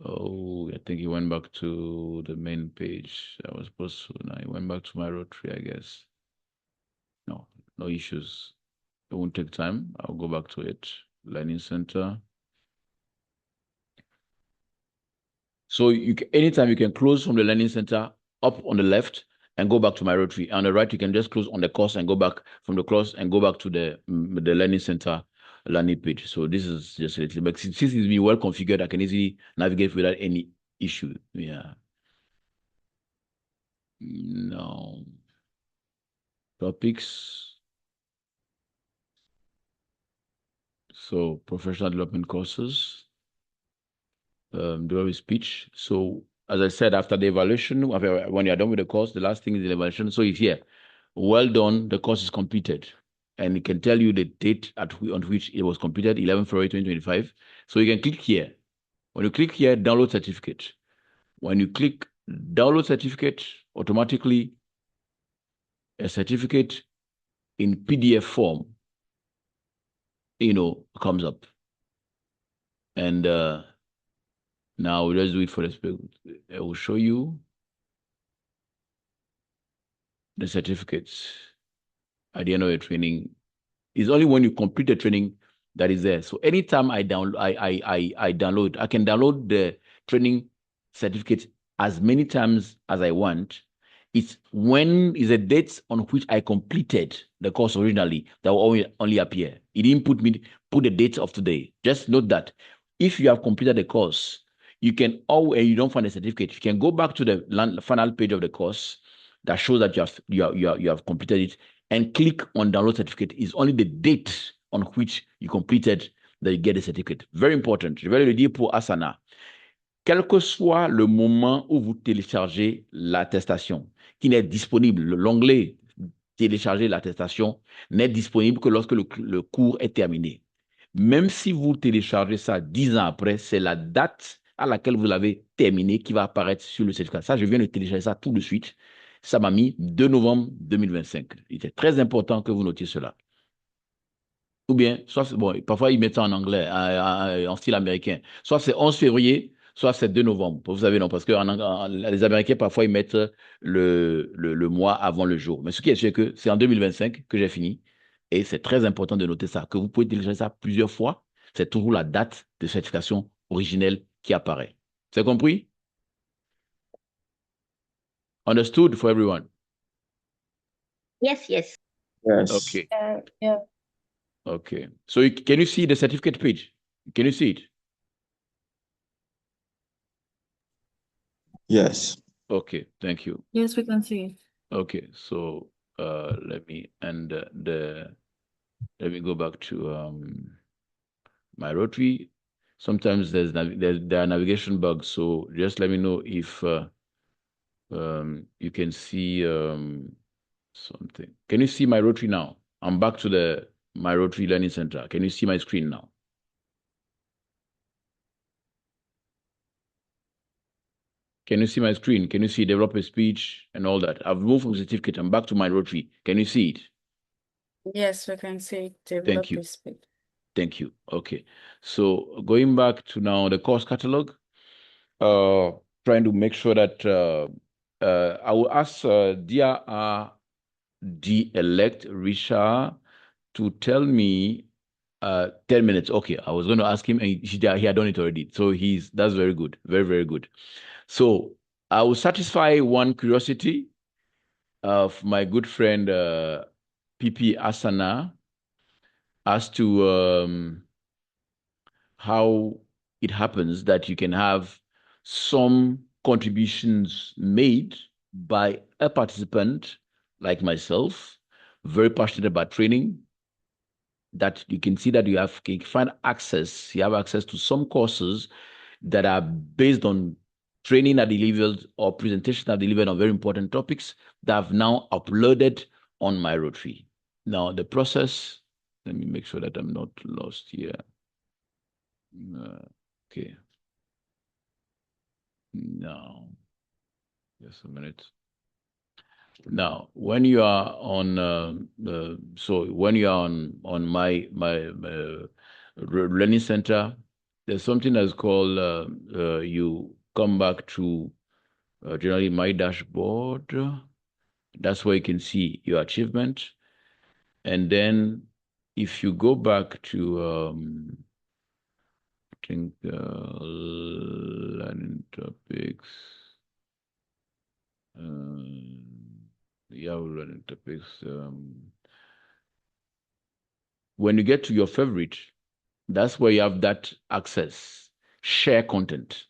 Oh, I think he went back to the main page. I was supposed to. Now he went back to MyRotary, I guess. No, no issues. It won't take time. I'll go back to it. Learning Center. So anytime you can close from the Learning Center up on the left and go back to MyRotary. On the right, you can just close on the course and go back from the course and go back to the Learning Center landing page. So this is just a little, but since it's been well configured, I can easily navigate without any issue. Yeah. No. Topics. So professional development courses. Dual speech. So as I said, after the evaluation, when you're done with the course, the last thing is the evaluation. So if here, well done, the course is completed. And it can tell you the date on which it was completed, 11 February 2025. So you can click here. When you click here, download certificate. When you click download certificate, automatically a certificate in PDF form, comes up. And now let's do it for the I will show you the certificates at the end of the training. It's only when you complete the training that is there. So anytime I download, I can download the training certificate as many times as I want. It's when is a date on which I completed the course originally that will only appear. It didn't put the date of today. Just note that if you have completed the course, you can and you don't find a certificate, you can go back to the final page of the course that shows that you have completed it and click on download certificate. It's only the date on which you completed that you get the certificate. Very important. Je vais le dire pour Asana. Quel que soit le moment où vous téléchargez l'attestation, qui n'est disponible, l'onglet télécharger l'attestation n'est disponible que lorsque le cours est terminé. Même si vous téléchargez ça 10 ans après, c'est la date à laquelle vous l'avez terminé qui va apparaître sur le certificat. Ça, je viens de télécharger ça tout de suite. Ça m'a mis 2 novembre 2025. Il est très important que vous notiez cela. Ou bien, parfois ils mettent ça en anglais, en style américain. Soit c'est 11 février, soit c'est 2 novembre. Vous savez, non, parce que les Américains, parfois, ils mettent le mois avant le jour. Mais ce qui est sûr, que c'est en 2025 que j'ai fini. Et c'est très important de noter ça, que vous pouvez télécharger ça plusieurs fois. C'est toujours la date de certification originelle qui apparaît. C'est compris? Understood for everyone? Yes. Yes. Okay. Yeah. Okay. So can you see the certificate page? Can you see it? Yes. Okay, thank you. Yes, we can see it. Okay, so let me go back to MyRotary. Sometimes there are navigation bugs, so just let me know if you can see something. Can you see MyRotary now? I'm back to the MyRotary Learning Center. Can you see my screen now? Can you see my screen? Can you see developer speech and all that? I've moved from certificate. I'm back to MyRotary. Can you see it? Yes, we can see Thank you. developer speech. Thank you. Okay. So going back to now the course catalog, trying to make sure that I will ask DRD-elect Richard to tell me 10 minutes. Okay, I was going to ask him, and he had done it already. So that's very good. Very, very good. So I will satisfy one curiosity of my good friend PP Asana as to how it happens that you can have some contributions made by a participant like myself, very passionate about training, that you can see that you can find access, you have access to some courses that are based on training that delivered or presentation that delivered on very important topics that I've now uploaded on MyRotary. Now the process, let me make sure that I'm not lost here. Okay. Now, just a minute. Now, when you are on, so when you are on my learning center, there's something that's called, you come back to generally my dashboard. That's where you can see your achievement. And then if you go back to, I think, learning topics, yeah, learning topics. When you get to your favorite, that's where you have that access, share content.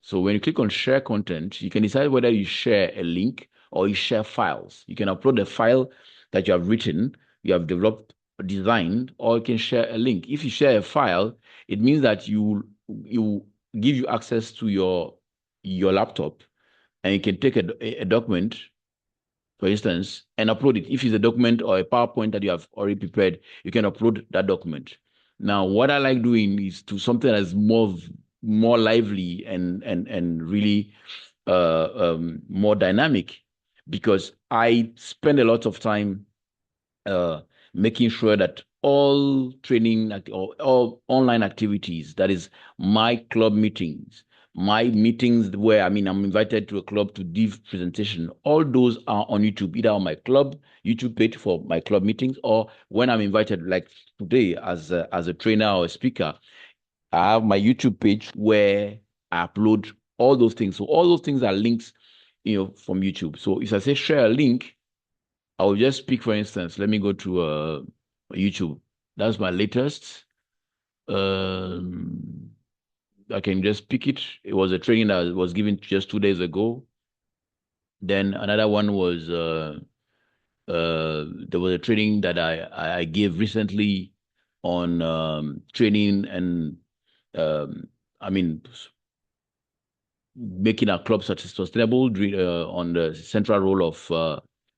So when you click on share content, you can decide whether you share a link or you share files. You can upload a file that you have written, you have developed, designed, or you can share a link. If you share a file, it means that you give you access to your laptop, and you can take a document, for instance, and upload it. If it's a document or a PowerPoint that you have already prepared, you can upload that document. Now, what I like doing is to something that's more lively and really more dynamic, because I spend a lot of time making sure that all training or all online activities, that is my club meetings, my meetings where, I'm invited to a club to give presentation, all those are on YouTube, either on my club YouTube page for my club meetings, or when I'm invited, like today as a trainer or a speaker, I have my YouTube page where I upload all those things. So all those things are links, from YouTube. So if I say share a link, I will just speak, for instance, let me go to YouTube. That's my latest. I can just pick it. It was a training that was given just 2 days ago. Then another one was, there was a training that I gave recently on training and, making our club sustainable on the central role of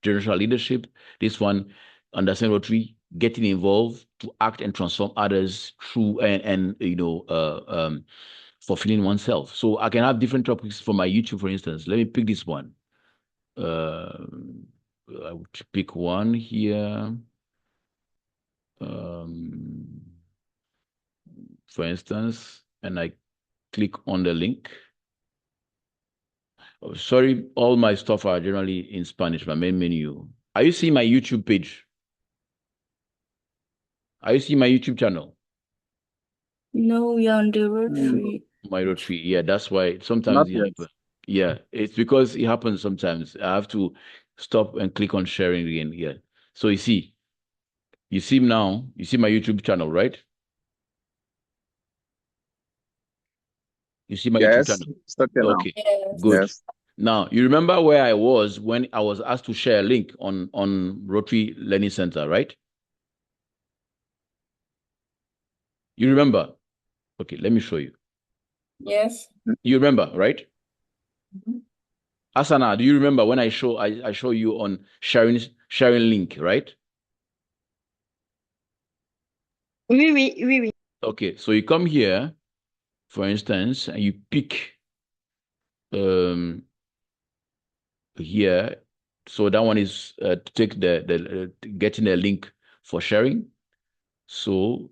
generational leadership. This one, understand Rotary, getting involved to act and transform others through and fulfilling oneself. So I can have different topics for my YouTube, for instance. Let me pick this one. I would pick one here. For instance, and I click on the link. Oh, sorry, all my stuff are generally in Spanish, my main menu. Are you seeing my YouTube page? Are you seeing my YouTube channel? No, we are on the Rotary. MyRotary, yeah, that's why sometimes it happens. Yeah, it's because it happens sometimes. I have to stop and click on sharing again here. So you see now, you see my YouTube channel, right? You see my YouTube channel? It's okay now. Okay, good. Yes. Now, you remember where I was when I was asked to share a link on Rotary Learning Center, right? You remember? Okay, let me show you. Yes. You remember, right? Mhm. Asana, do you remember when I show you on sharing link, right? Oui. Okay, so you come here, for instance, and you pick here. So that one is to take the getting a link for sharing. So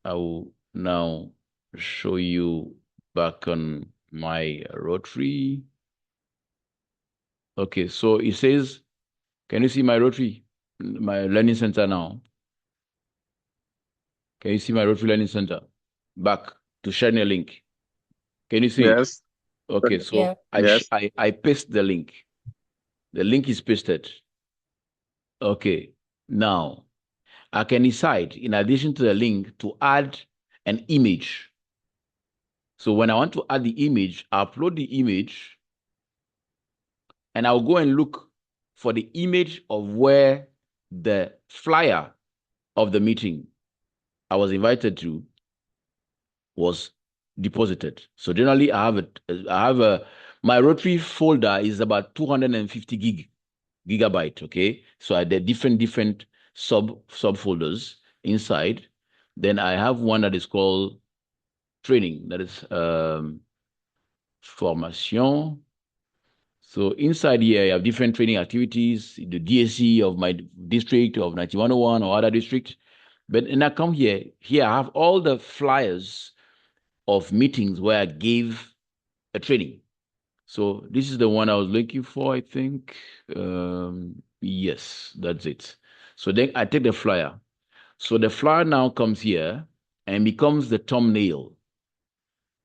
I will now show you back on my Rotary. Okay, so it says, can you see my Rotary, my learning center now? Can you see my Rotary Learning Center? Back to sharing a link. Can you see it? Yes. Okay, so Yeah. I paste the link. The link is pasted. Okay, now I can decide, in addition to the link, to add an image. So when I want to add the image, I upload the image and I'll go and look for the image of where the flyer of the meeting I was invited to was deposited. So generally I have a my Rotary folder is about 250 gigabyte, okay? So there are different subfolders inside. Then I have one that is called training, that is formation. So inside here, I have different training activities, the DSC of my district, of 9101 or other district. But when I come here I have all the flyers of meetings where I gave a training. So this is the one I was looking for, I think. Yes, that's it. So then I take the flyer. So the flyer now comes here and becomes the thumbnail.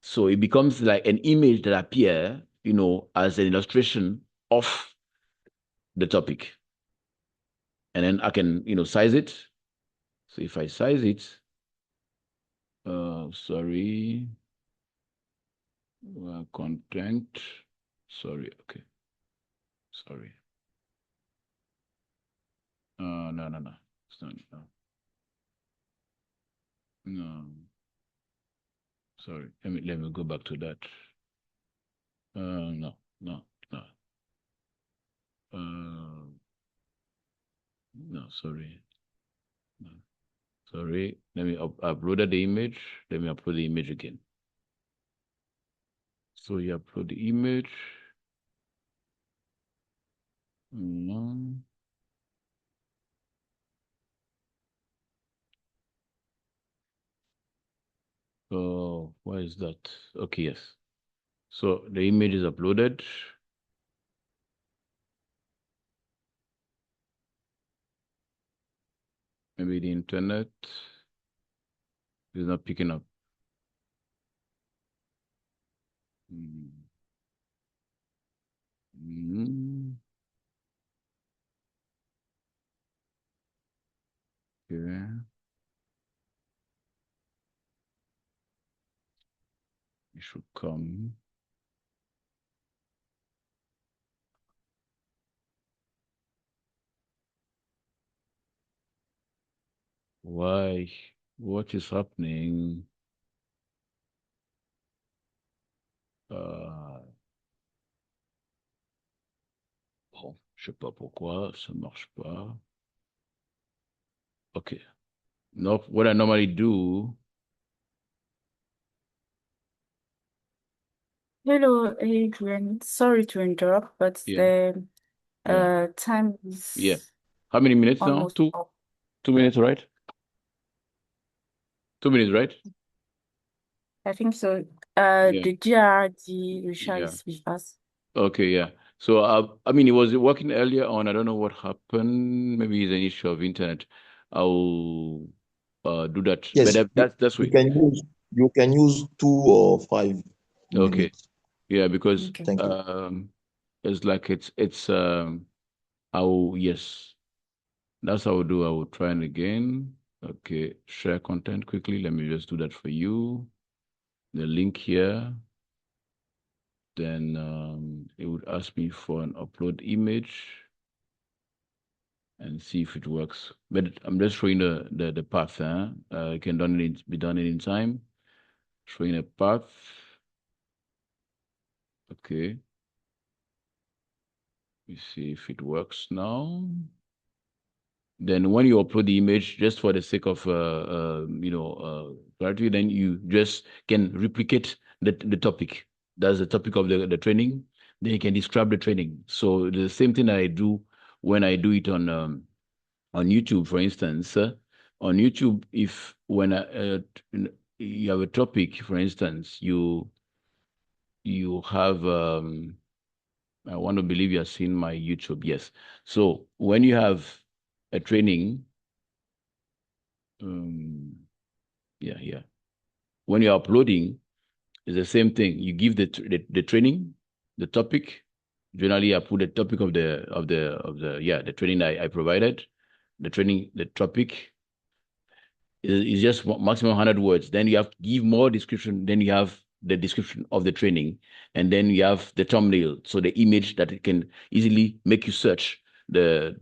So it becomes like an image that appears, as an illustration of the topic. And then I can, size it. So if I size it, sorry, content, sorry, okay, sorry. No, it's not, no. Sorry, let me go back to that. No. No, sorry. No. Sorry, let me upload the image. Let me upload the image again. So you upload the image. No. Oh, why is that? Okay, yes. So the image is uploaded. Maybe the internet is not picking up. Okay. It should come. Why? What is happening? Bon, je sais pas pourquoi ça marche pas. Okay. No, what I normally do. Hello, Adrian. Sorry to interrupt, but the time is How many minutes now? almost Two? up. 2 minutes, right? 2 minutes, right? I think so. The GRD Richard is with us. Okay, yeah. So I mean, it was working earlier on. I don't know what happened. Maybe it's an issue of internet. I'll do that. Yes, But that's you way. you can use 2 or 5 Okay. minutes. Yeah, because Thank you. it's like yes. That's how I will do. I will try it again. Okay, share content quickly. Let me just do that for you. The link here. Then it would ask me for an upload image and see if it works. But I'm just showing the path. It can be done in time. Showing a path. Okay. We see if it works now. Then when you upload the image, just for the sake of clarity, then you just can replicate the topic. That's the topic of the training. Then you can describe the training. So the same thing I do when I do it on YouTube, for instance. On YouTube, if when you have a topic, for instance, you have I want to believe you have seen my YouTube. Yes. So when you have a training, yeah. When you're uploading, it's the same thing. You give the training, the topic. Generally, I put the topic of the training I provided. The training, the topic is just maximum 100 words. Then you have to give more description. Then you have the description of the training, and then you have the thumbnail, so the image that it can easily make you search the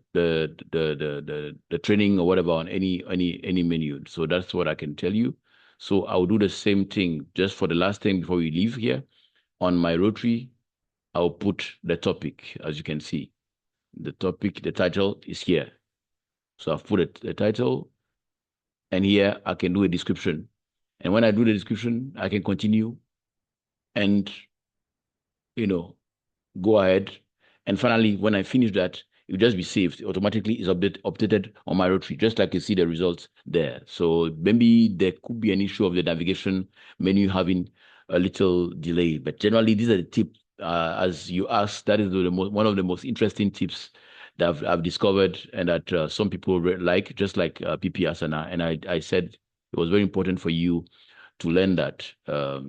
training or whatever on any menu. So that's what I can tell you. So I'll do the same thing just for the last thing before we leave here. On MyRotary, I'll put the topic, as you can see. The topic, the title is here. So I've put the title, and here I can do a description. And when I do the description, I can continue and, go ahead. And finally, when I finish that, it will just be saved. Automatically is updated on MyRotary, just like you see the results there. So maybe there could be an issue of the navigation menu having a little delay. But generally, these are the tips. As you asked, that is one of the most interesting tips that I've discovered, and that some people like, just like PP Asana. And I said it was very important for you to learn that. So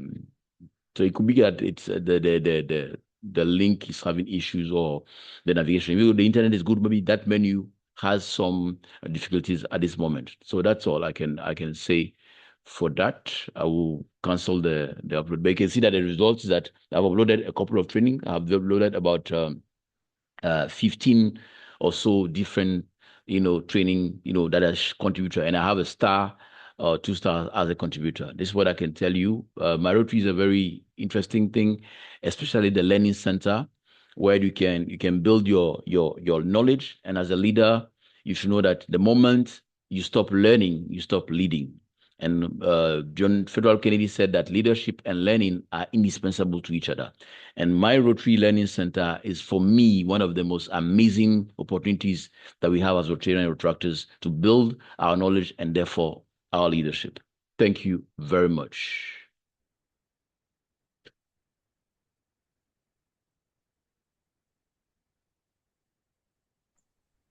it could be that it's the link is having issues, or the navigation. Even though the internet is good, maybe that menu has some difficulties at this moment. So that's all I can say for that. I will cancel the upload. But you can see that the results is that I've uploaded a couple of training. I've uploaded about 15 or so different training that is contributor, and I have a star or 2 stars as a contributor. This is what I can tell you. MyRotary is a very interesting thing, especially the learning center, where you can build your knowledge. And as a leader, you should know that the moment you stop learning, you stop leading. And John Federal Kennedy said that leadership and learning are indispensable to each other. And MyRotary Learning Center is, for me, one of the most amazing opportunities that we have as Rotarian Rotaractors to build our knowledge and therefore our leadership. Thank you very much.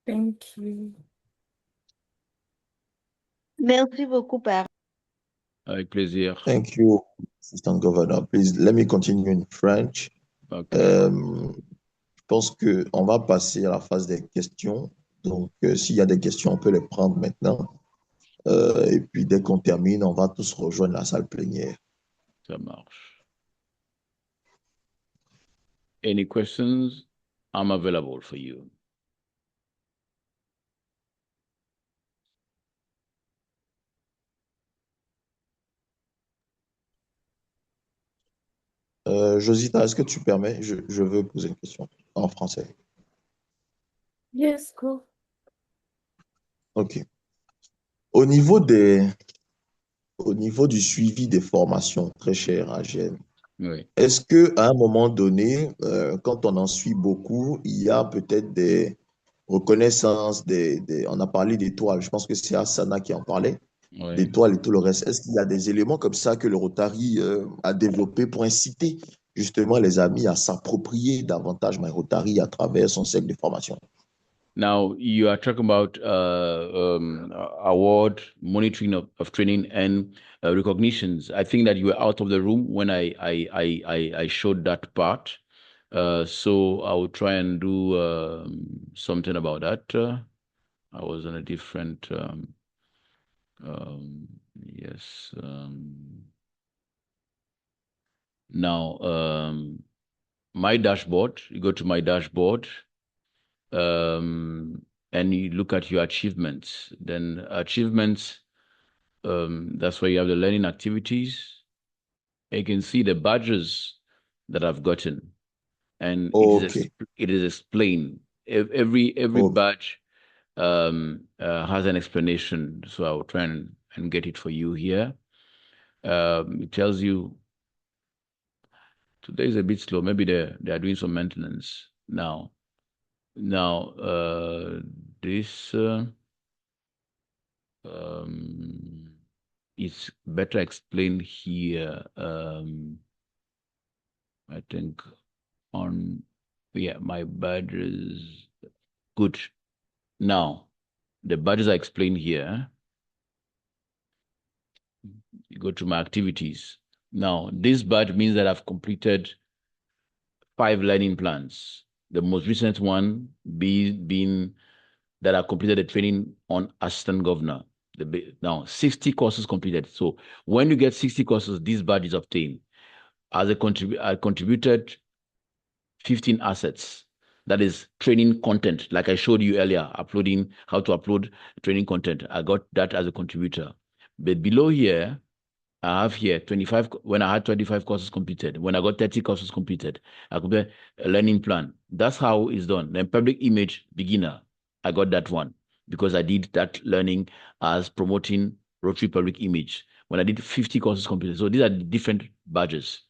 Thank you. Merci beaucoup, Père. Avec plaisir. Thank you, Assistant Governor. Please, let me continue in French. Okay. Je pense qu'on va passer à la phase des questions. Donc, s'il y a des questions, on peut les prendre maintenant. Et puis, dès qu'on termine, on va tous rejoindre la salle plénière. Ça marche. Any questions? I'm available for you. Josita, est-ce que tu permets? Je veux poser une question en français. Yes, go. OK. Au niveau du suivi des formations, très cher AGN, oui. Est-ce qu'à un moment donné, quand on en suit beaucoup, il y a peut-être des reconnaissances, on a parlé d'étoiles, je pense que c'est Asana qui en parlait, Oui. d'étoiles et tout le reste. Est-ce qu'il y a des éléments comme ça que le Rotary a développé pour inciter justement les amis à s'approprier davantage MyRotary à travers son cercle de formation? Now, you are talking about award, monitoring of training, and recognitions. I think that you were out of the room when I showed that part. So I will try and do something about that. I was on a different, yes. Now, my dashboard, you go to my dashboard, and you look at your achievements. Then achievements, that's where you have the learning activities. You can see the badges that I've gotten, and Okay. it is explained. Every Okay. badge has an explanation. So I'll try and get it for you here. It tells you today is a bit slow. Maybe they are doing some maintenance now. Now, this is better explained here. I think on, yeah, my badges. Good. Now, the badges are explained here. You go to my activities. Now, this badge means that I've completed 5 learning plans. The most recent one being that I completed the training on assistant governor. Now, 60 courses completed. So when you get 60 courses, this badge is obtained. I contributed 15 assets. That is training content, like I showed you earlier, uploading, how to upload training content. I got that as a contributor. But below here, I have here 25, when I had 25 courses completed, when I got 30 courses completed, I completed a learning plan. That's how it's done. Then public image beginner, I got that one because I did that learning as promoting Rotary public image when I did 50 courses completed. So these are the different badges.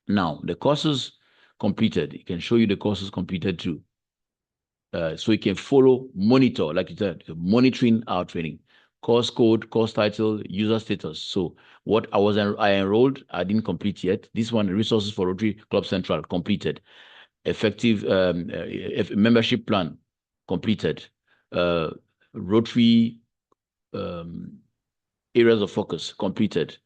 Now, the courses completed, it can show you the courses completed too. So you can follow, monitor, like you said, monitoring our training. Course code, course title, user status. So what I enrolled, I didn't complete yet. This one, resources for Rotary Club Central, completed. Effective membership plan, completed. Rotary areas of focus, completed.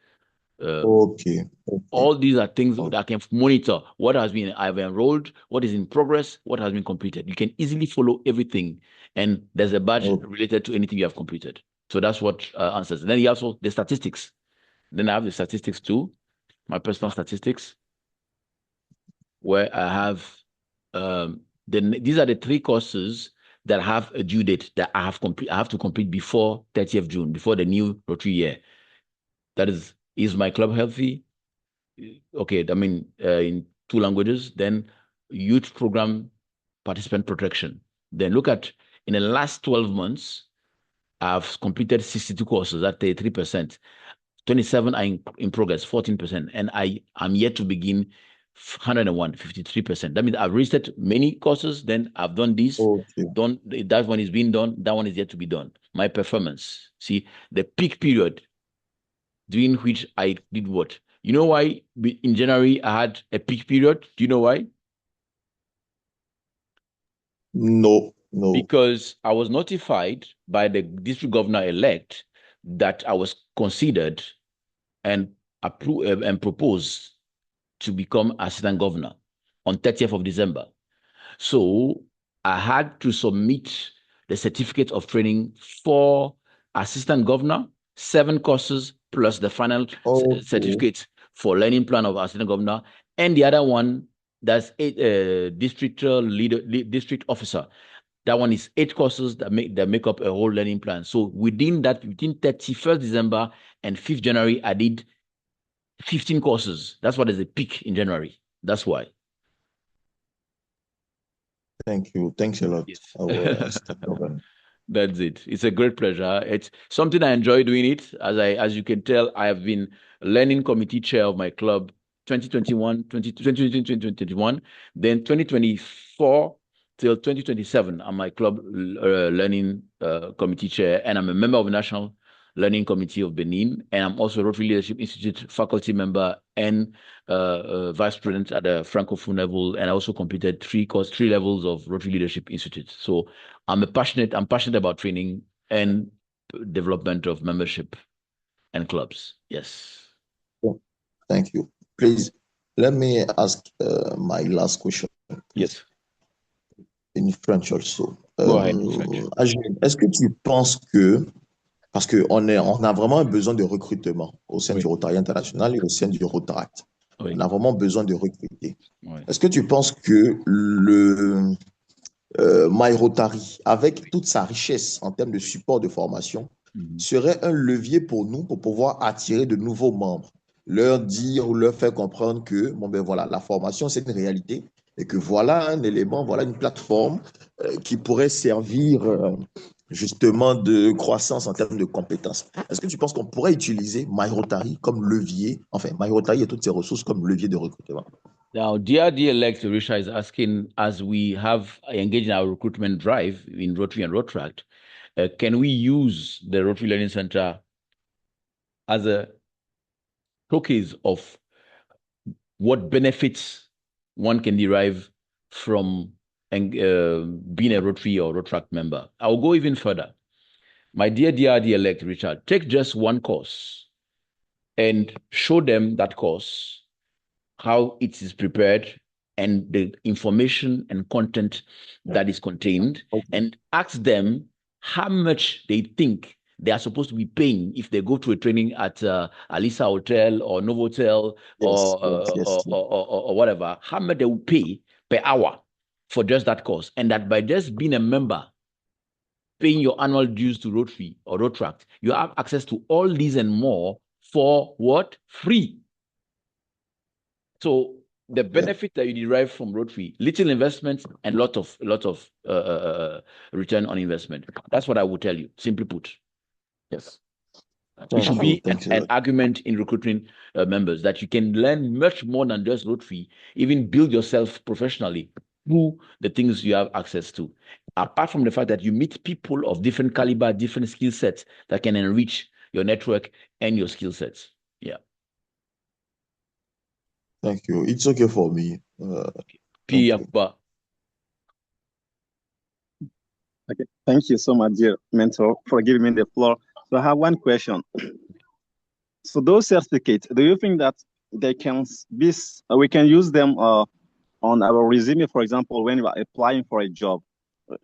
Okay. All these are things that I can monitor. What has been, I've enrolled, what is in progress, what has been completed. You can easily follow everything. And there's a badge related to anything you have completed. So that's what answers. Then you also the statistics. Then I have the statistics too, my personal statistics, where I have, these are the 3 courses that have a due date that I have to complete before 30th June, before the new Rotary year. That is my club healthy? Okay, I mean, in 2 languages, then youth program participant protection. Then look at, in the last 12 months, I've completed 62 courses at 33%. 27 are in progress, 14%. And I'm yet to begin 101, 53%. That means I've researched many courses, then I've done this, that one is being done, that one is yet to be done. My performance, see, the peak period during which I did what? You know why in January I had a peak period? Do you know why? No. Because I was notified by the district governor-elect that I was considered and approved and proposed to become assistant governor on 30th of December. So I had to submit the certificate of training for assistant governor, 7 courses plus the final certificate for learning plan of assistant governor, and the other one that's district officer. That one is 8 courses that make up a whole learning plan. So within 31st December and 5th January, I did 15 courses. That's what is a peak in January. That's why. Thank you. Thanks a lot. Yes. That's it. It's a great pleasure. It's something I enjoy doing it. As you can tell, I have been learning committee chair of my club 2021, 2021, then 2024 till 2027. I'm my club learning committee chair, and I'm a member of the National Learning Committee of Benin, and I'm also Rotary Leadership Institute faculty member and vice president at the Francophone level, and I also completed 3 levels of Rotary Leadership Institute. So I'm passionate about training and development of membership and clubs. Yes. Thank you. Please, let me ask my last question. Yes. In French also. Go ahead in French. Est-ce que tu penses que, parce qu'on a vraiment besoin de recrutement au sein du Rotary International et au sein du Rotaract. On a vraiment besoin de recruter. Est-ce que tu penses que le MyRotary, avec toute sa richesse en termes de support de formation, serait un levier pour nous pour pouvoir attirer de nouveaux membres, leur dire ou leur faire comprendre que bon, ben voilà, la formation, c'est une réalité et que voilà un élément, voilà une plateforme qui pourrait servir justement de croissance en termes de compétences. Est-ce que tu penses qu'on pourrait utiliser MyRotary comme levier, enfin MyRotary et toutes ses ressources comme levier de recrutement? Now, dear-elect Risha is asking, as we have engaged in our recruitment drive in Rotary and Rotaract, can we use the Rotary Learning Center as a showcase of what benefits one can derive from being a Rotary or Rotaract member? I'll go even further. My dear-elect Richard, take just one course and show them that course, how it is prepared, and the information and content that is contained, and ask them how much they think they are supposed to be paying if they go to a training at Alisa Hotel or Novotel or whatever, how much they will pay per hour for just that course. And that by just being a member, paying your annual dues to Rotary or Rotaract, you have access to all these and more for what? Free. So the benefit that you derive from Rotary, little investment and lot of return on investment. That's what I would tell you, simply put. Yes. It should be an argument in recruiting members that you can learn much more than just Rotary, even build yourself professionally through the things you have access to. Apart from the fact that you meet people of different caliber, different skill sets that can enrich your network and your skill sets. Yeah. Thank you. It's okay for me. Okay. Thank you so much, dear mentor, for giving me the floor. So I have one question. So those certificates, do you think that they can be, we can use them on our resume, for example, when we are applying for a job?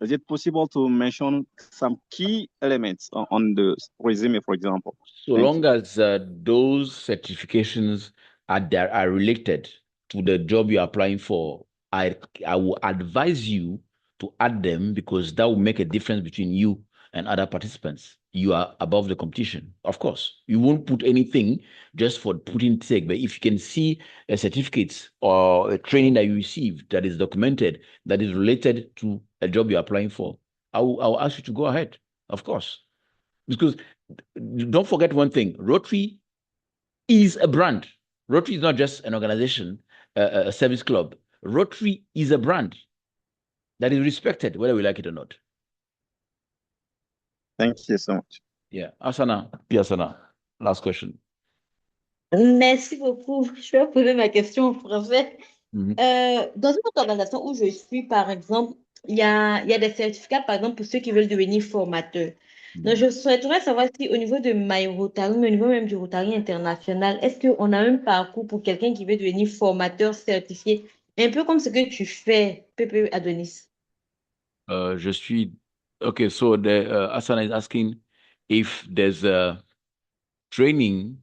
Is it possible to mention some key elements on the resume, for example? So long as those certifications are related to the job you're applying for, I will advise you to add them, because that will make a difference between you and other participants. You are above the competition. Of course, you won't put anything just for putting sake, but if you can see a certificate or a training that you received that is documented, that is related to a job you're applying for, I'll ask you to go ahead, of course. Because don't forget one thing, Rotary is a brand. Rotary is not just an organization, a service club. Rotary is a brand that is respected, whether we like it or not. Thank you so much. Yeah. Asana, Piasana, last question. Merci beaucoup. Je vais poser ma question en français. Dans une autre organisation où je suis, par exemple, il y a des certificats, par exemple, pour ceux qui veulent devenir formateurs. Donc, je souhaiterais savoir si au niveau de MyRotary, mais au niveau même du Rotary International, est-ce qu'on a un parcours pour quelqu'un qui veut devenir formateur certifié, un peu comme ce que tu fais, Pepe Adonis? Okay, so Asana is asking if there's a training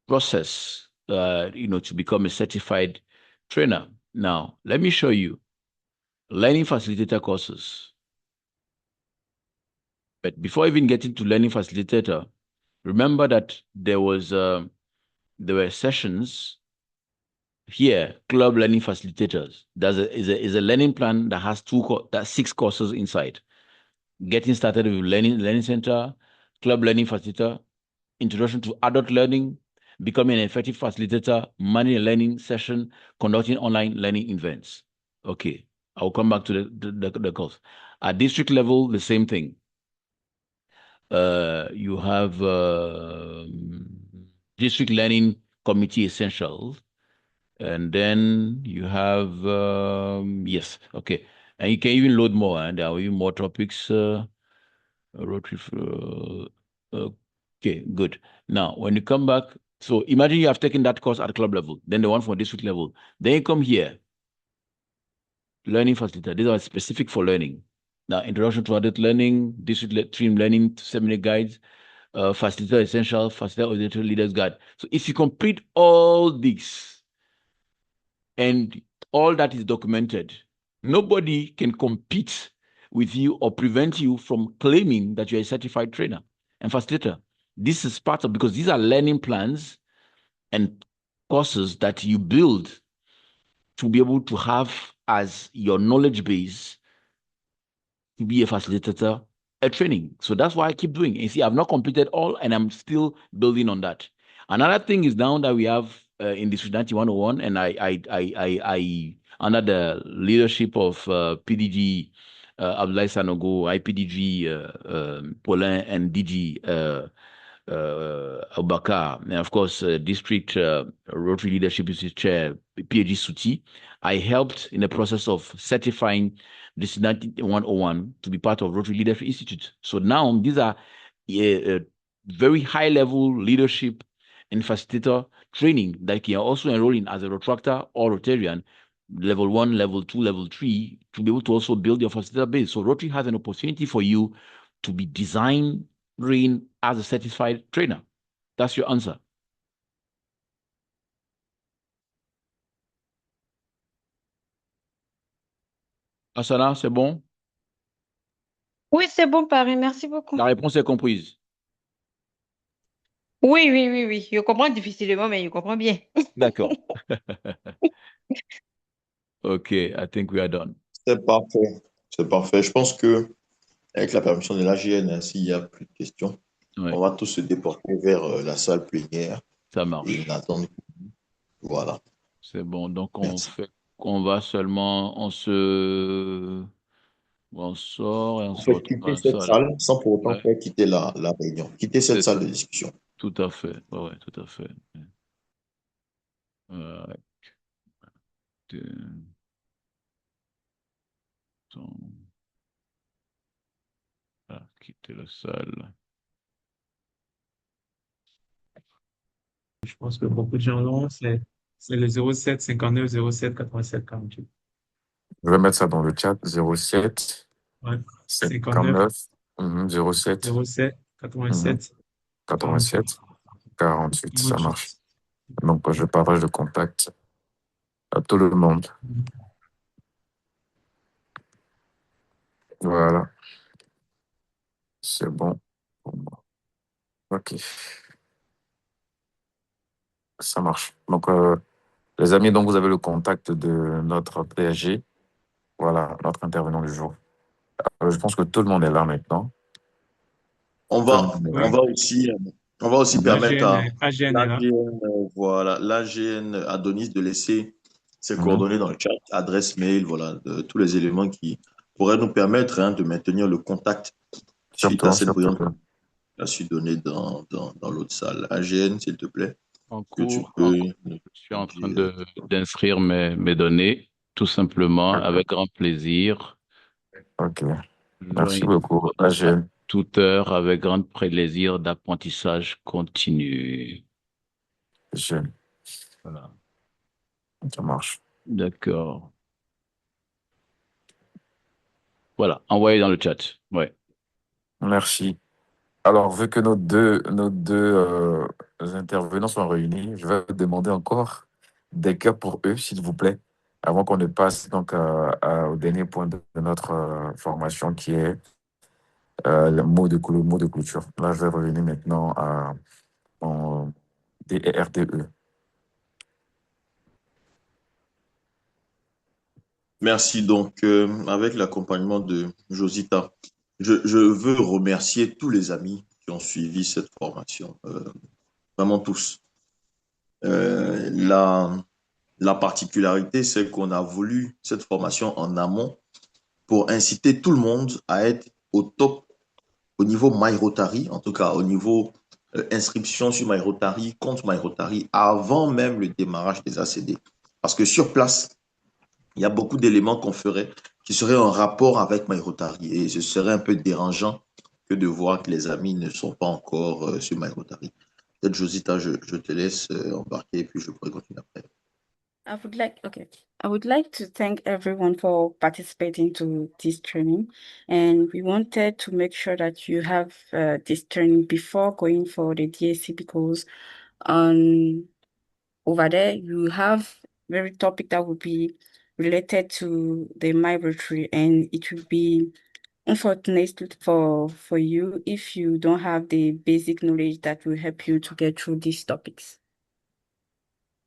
process, to become a certified trainer. Now, let me show you learning facilitator courses. But before even getting to learning facilitator, remember that there were sessions here, club learning facilitators. Is a learning plan that has 6 courses inside. Getting started with learning center, club learning facilitator, introduction to adult learning, becoming an effective facilitator, managing a learning session, conducting online learning events. Okay, I'll come back to the course. At district level, the same thing. You have district learning committee essentials, and then you have yes, okay, and you can even load more, and there are even more topics. Rotary. Okay, good. Now, when you come back, so imagine you have taken that course at club level, then the one for district level. Then you come here, learning facilitator. These are specific for learning. Now, introduction to adult learning, district stream learning, seminar guides, facilitator essential, facilitator leaders guide. So if you complete all these and all that is documented, nobody can compete with you or prevent you from claiming that you're a certified trainer and facilitator. This is part of, because these are learning plans and courses that you build to be able to have as your knowledge base to be a facilitator, a training. So that's why I keep doing it. You see, I've not completed all, and I'm still building on that. Another thing is now that we have in District 101, and I under the leadership of PDG Abdoulaye Sanogo, IPDG Paulin, and DG Abubakar, and of course, District Rotary Leadership Institute Chair, PAG Suti. I helped in the process of certifying this 101 to be part of Rotary Leadership Institute. So now these are very high-level leadership and facilitator training that you can also enroll in as a Rotaractor or Rotarian, level 1, level 2, level 3, to be able to also build your facilitator base. So Rotary has an opportunity for you to be designed train as a certified trainer? That's your answer. Asana, c'est bon? Oui, c'est bon, Paris. Merci beaucoup. La réponse est comprise. Oui, oui, oui, oui. Je comprends difficilement, mais je comprends bien. D'accord. OK, I think we are done. C'est parfait. C'est parfait. Je pense que avec la permission de l'AGN, s'il n'y a plus de questions, Ouais, on va tous se déporter vers la salle plénière ça et marche. n'attendre. Voilà. C'est bon. Donc, Merci. on va seulement, on sort et on En se fait, retrouve dans quitter la cette salle. salle sans pour autant Ouais, faire quitter la réunion. Quitter cette c'est salle ça. de discussion. Tout à fait. Ouais, ouais, tout à fait. Euh, euh, quitter la salle. Je pense que beaucoup de gens l'ont, c'est le 07 59 07 87 48. Je vais mettre ça dans le chat. 07 Ouais. 59 59 07 07 87 48. 87 48. Ça marche. 48. Donc, je partage le contact à tout le monde. Voilà. C'est bon pour moi. OK. Ça marche. Donc, les amis, donc vous avez le contact de notre PSG. Voilà, notre intervenant du jour. Je pense que tout le monde est là maintenant. On Tout le va, monde est on là. va aussi, on va aussi permettre à AGN est là. l'AGN, voilà, l'AGN Adonis de laisser ses coordonnées dans le chat, adresse mail, voilà, tous les éléments qui pourraient nous permettre de maintenir le contact suite à cette brillante a su donner dans l'autre salle. AGN, s'il te plaît, En que tu cours, peux. je suis en train d'inscrire mes données, tout simplement, avec grand plaisir. OK. Merci Joindre beaucoup, à AGN. toute heure avec grand plaisir d'apprentissage continu. Jeune. Voilà. Ça marche. D'accord. Voilà, envoyez dans le chat. Ouais. Merci. Alors, vu que nos deux intervenants sont réunis, je vais demander encore des cœurs pour eux, s'il vous plaît, avant qu'on ne passe donc au dernier point de notre formation qui est le mot de clôture. Là, je vais revenir maintenant à mon DRDE. Merci. Donc, avec l'accompagnement de Josita, je veux remercier tous les amis qui ont suivi cette formation, vraiment tous. La particularité, c'est qu'on a voulu cette formation en amont pour inciter tout le monde à être au top au niveau MyRotary, en tout cas au niveau inscription sur MyRotary, compte MyRotary, avant même le démarrage des ACD. Parce que sur place, il y a beaucoup d'éléments qu'on ferait qui seraient en rapport avec MyRotary. Et ce serait un peu dérangeant que de voir que les amis ne sont pas encore sur MyRotary. Peut-être, Josita, je te laisse embarquer et puis je pourrai continuer après. I would like to thank everyone for participating to this training, and we wanted to make sure that you have this training before going for the DSC because over there you have very topic that will be related to the MyRotary, and it will be unfortunate for you if you don't have the basic knowledge that will help you to get through these topics.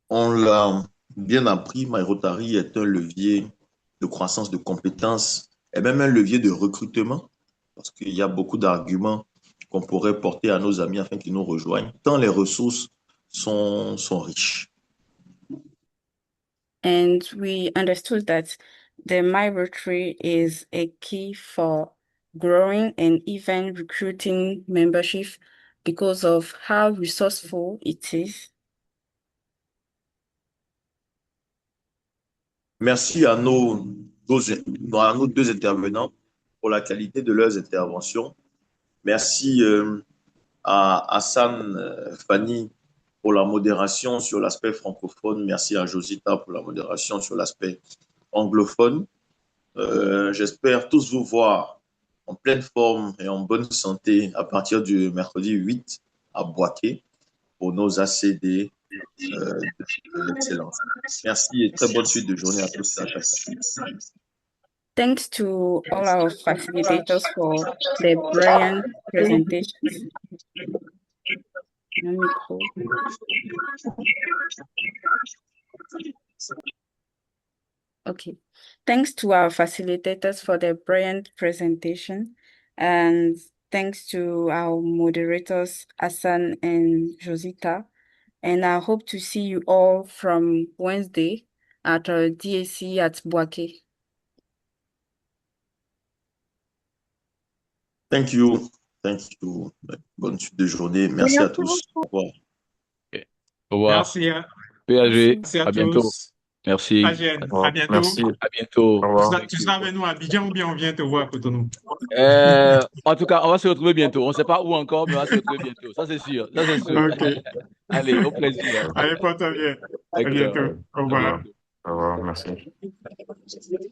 On l'a bien appris, MyRotary est un levier de croissance de compétences et même un levier de recrutement parce qu'il y a beaucoup d'arguments qu'on pourrait porter à nos amis afin qu'ils nous rejoignent, tant les ressources sont riches. And we understood that the MyRotary is a key for growing and even recruiting membership because of how resourceful it is. Merci à nos deux intervenants pour la qualité de leurs interventions. Merci à Hassan Fanny pour la modération sur l'aspect francophone. Merci à Josita pour la modération sur l'aspect anglophone. J'espère tous vous voir en pleine forme et en bonne santé à partir du mercredi 8 à Boaké pour nos ACD de l'excellence. Merci et très bonne suite de journée à tous et à chacun. Thanks to all our facilitators for their brilliant presentations. Okay. Thanks to our facilitators for their brilliant presentation, and thanks to our moderators, Hassan and Josita. And I hope to see you all from Wednesday at our DAC at Boaké. Thank you. Thank you. Bonne suite de journée. Merci à tous. Au revoir. Okay. Au revoir. Merci. PAG, Merci à bientôt. tous. Merci. AGN, à bientôt. Merci. À bientôt. Au revoir. Tu seras avec nous à Abidjan ou bien on vient te voir à Cotonou? En tout cas, on va se retrouver bientôt. On ne sait pas où encore, mais on va se retrouver bientôt. Ça, c'est sûr. Ça, c'est sûr. Ok. Allez, au plaisir. Allez, porte-toi bien. À D'accord. bientôt. Au revoir. Au revoir. Merci.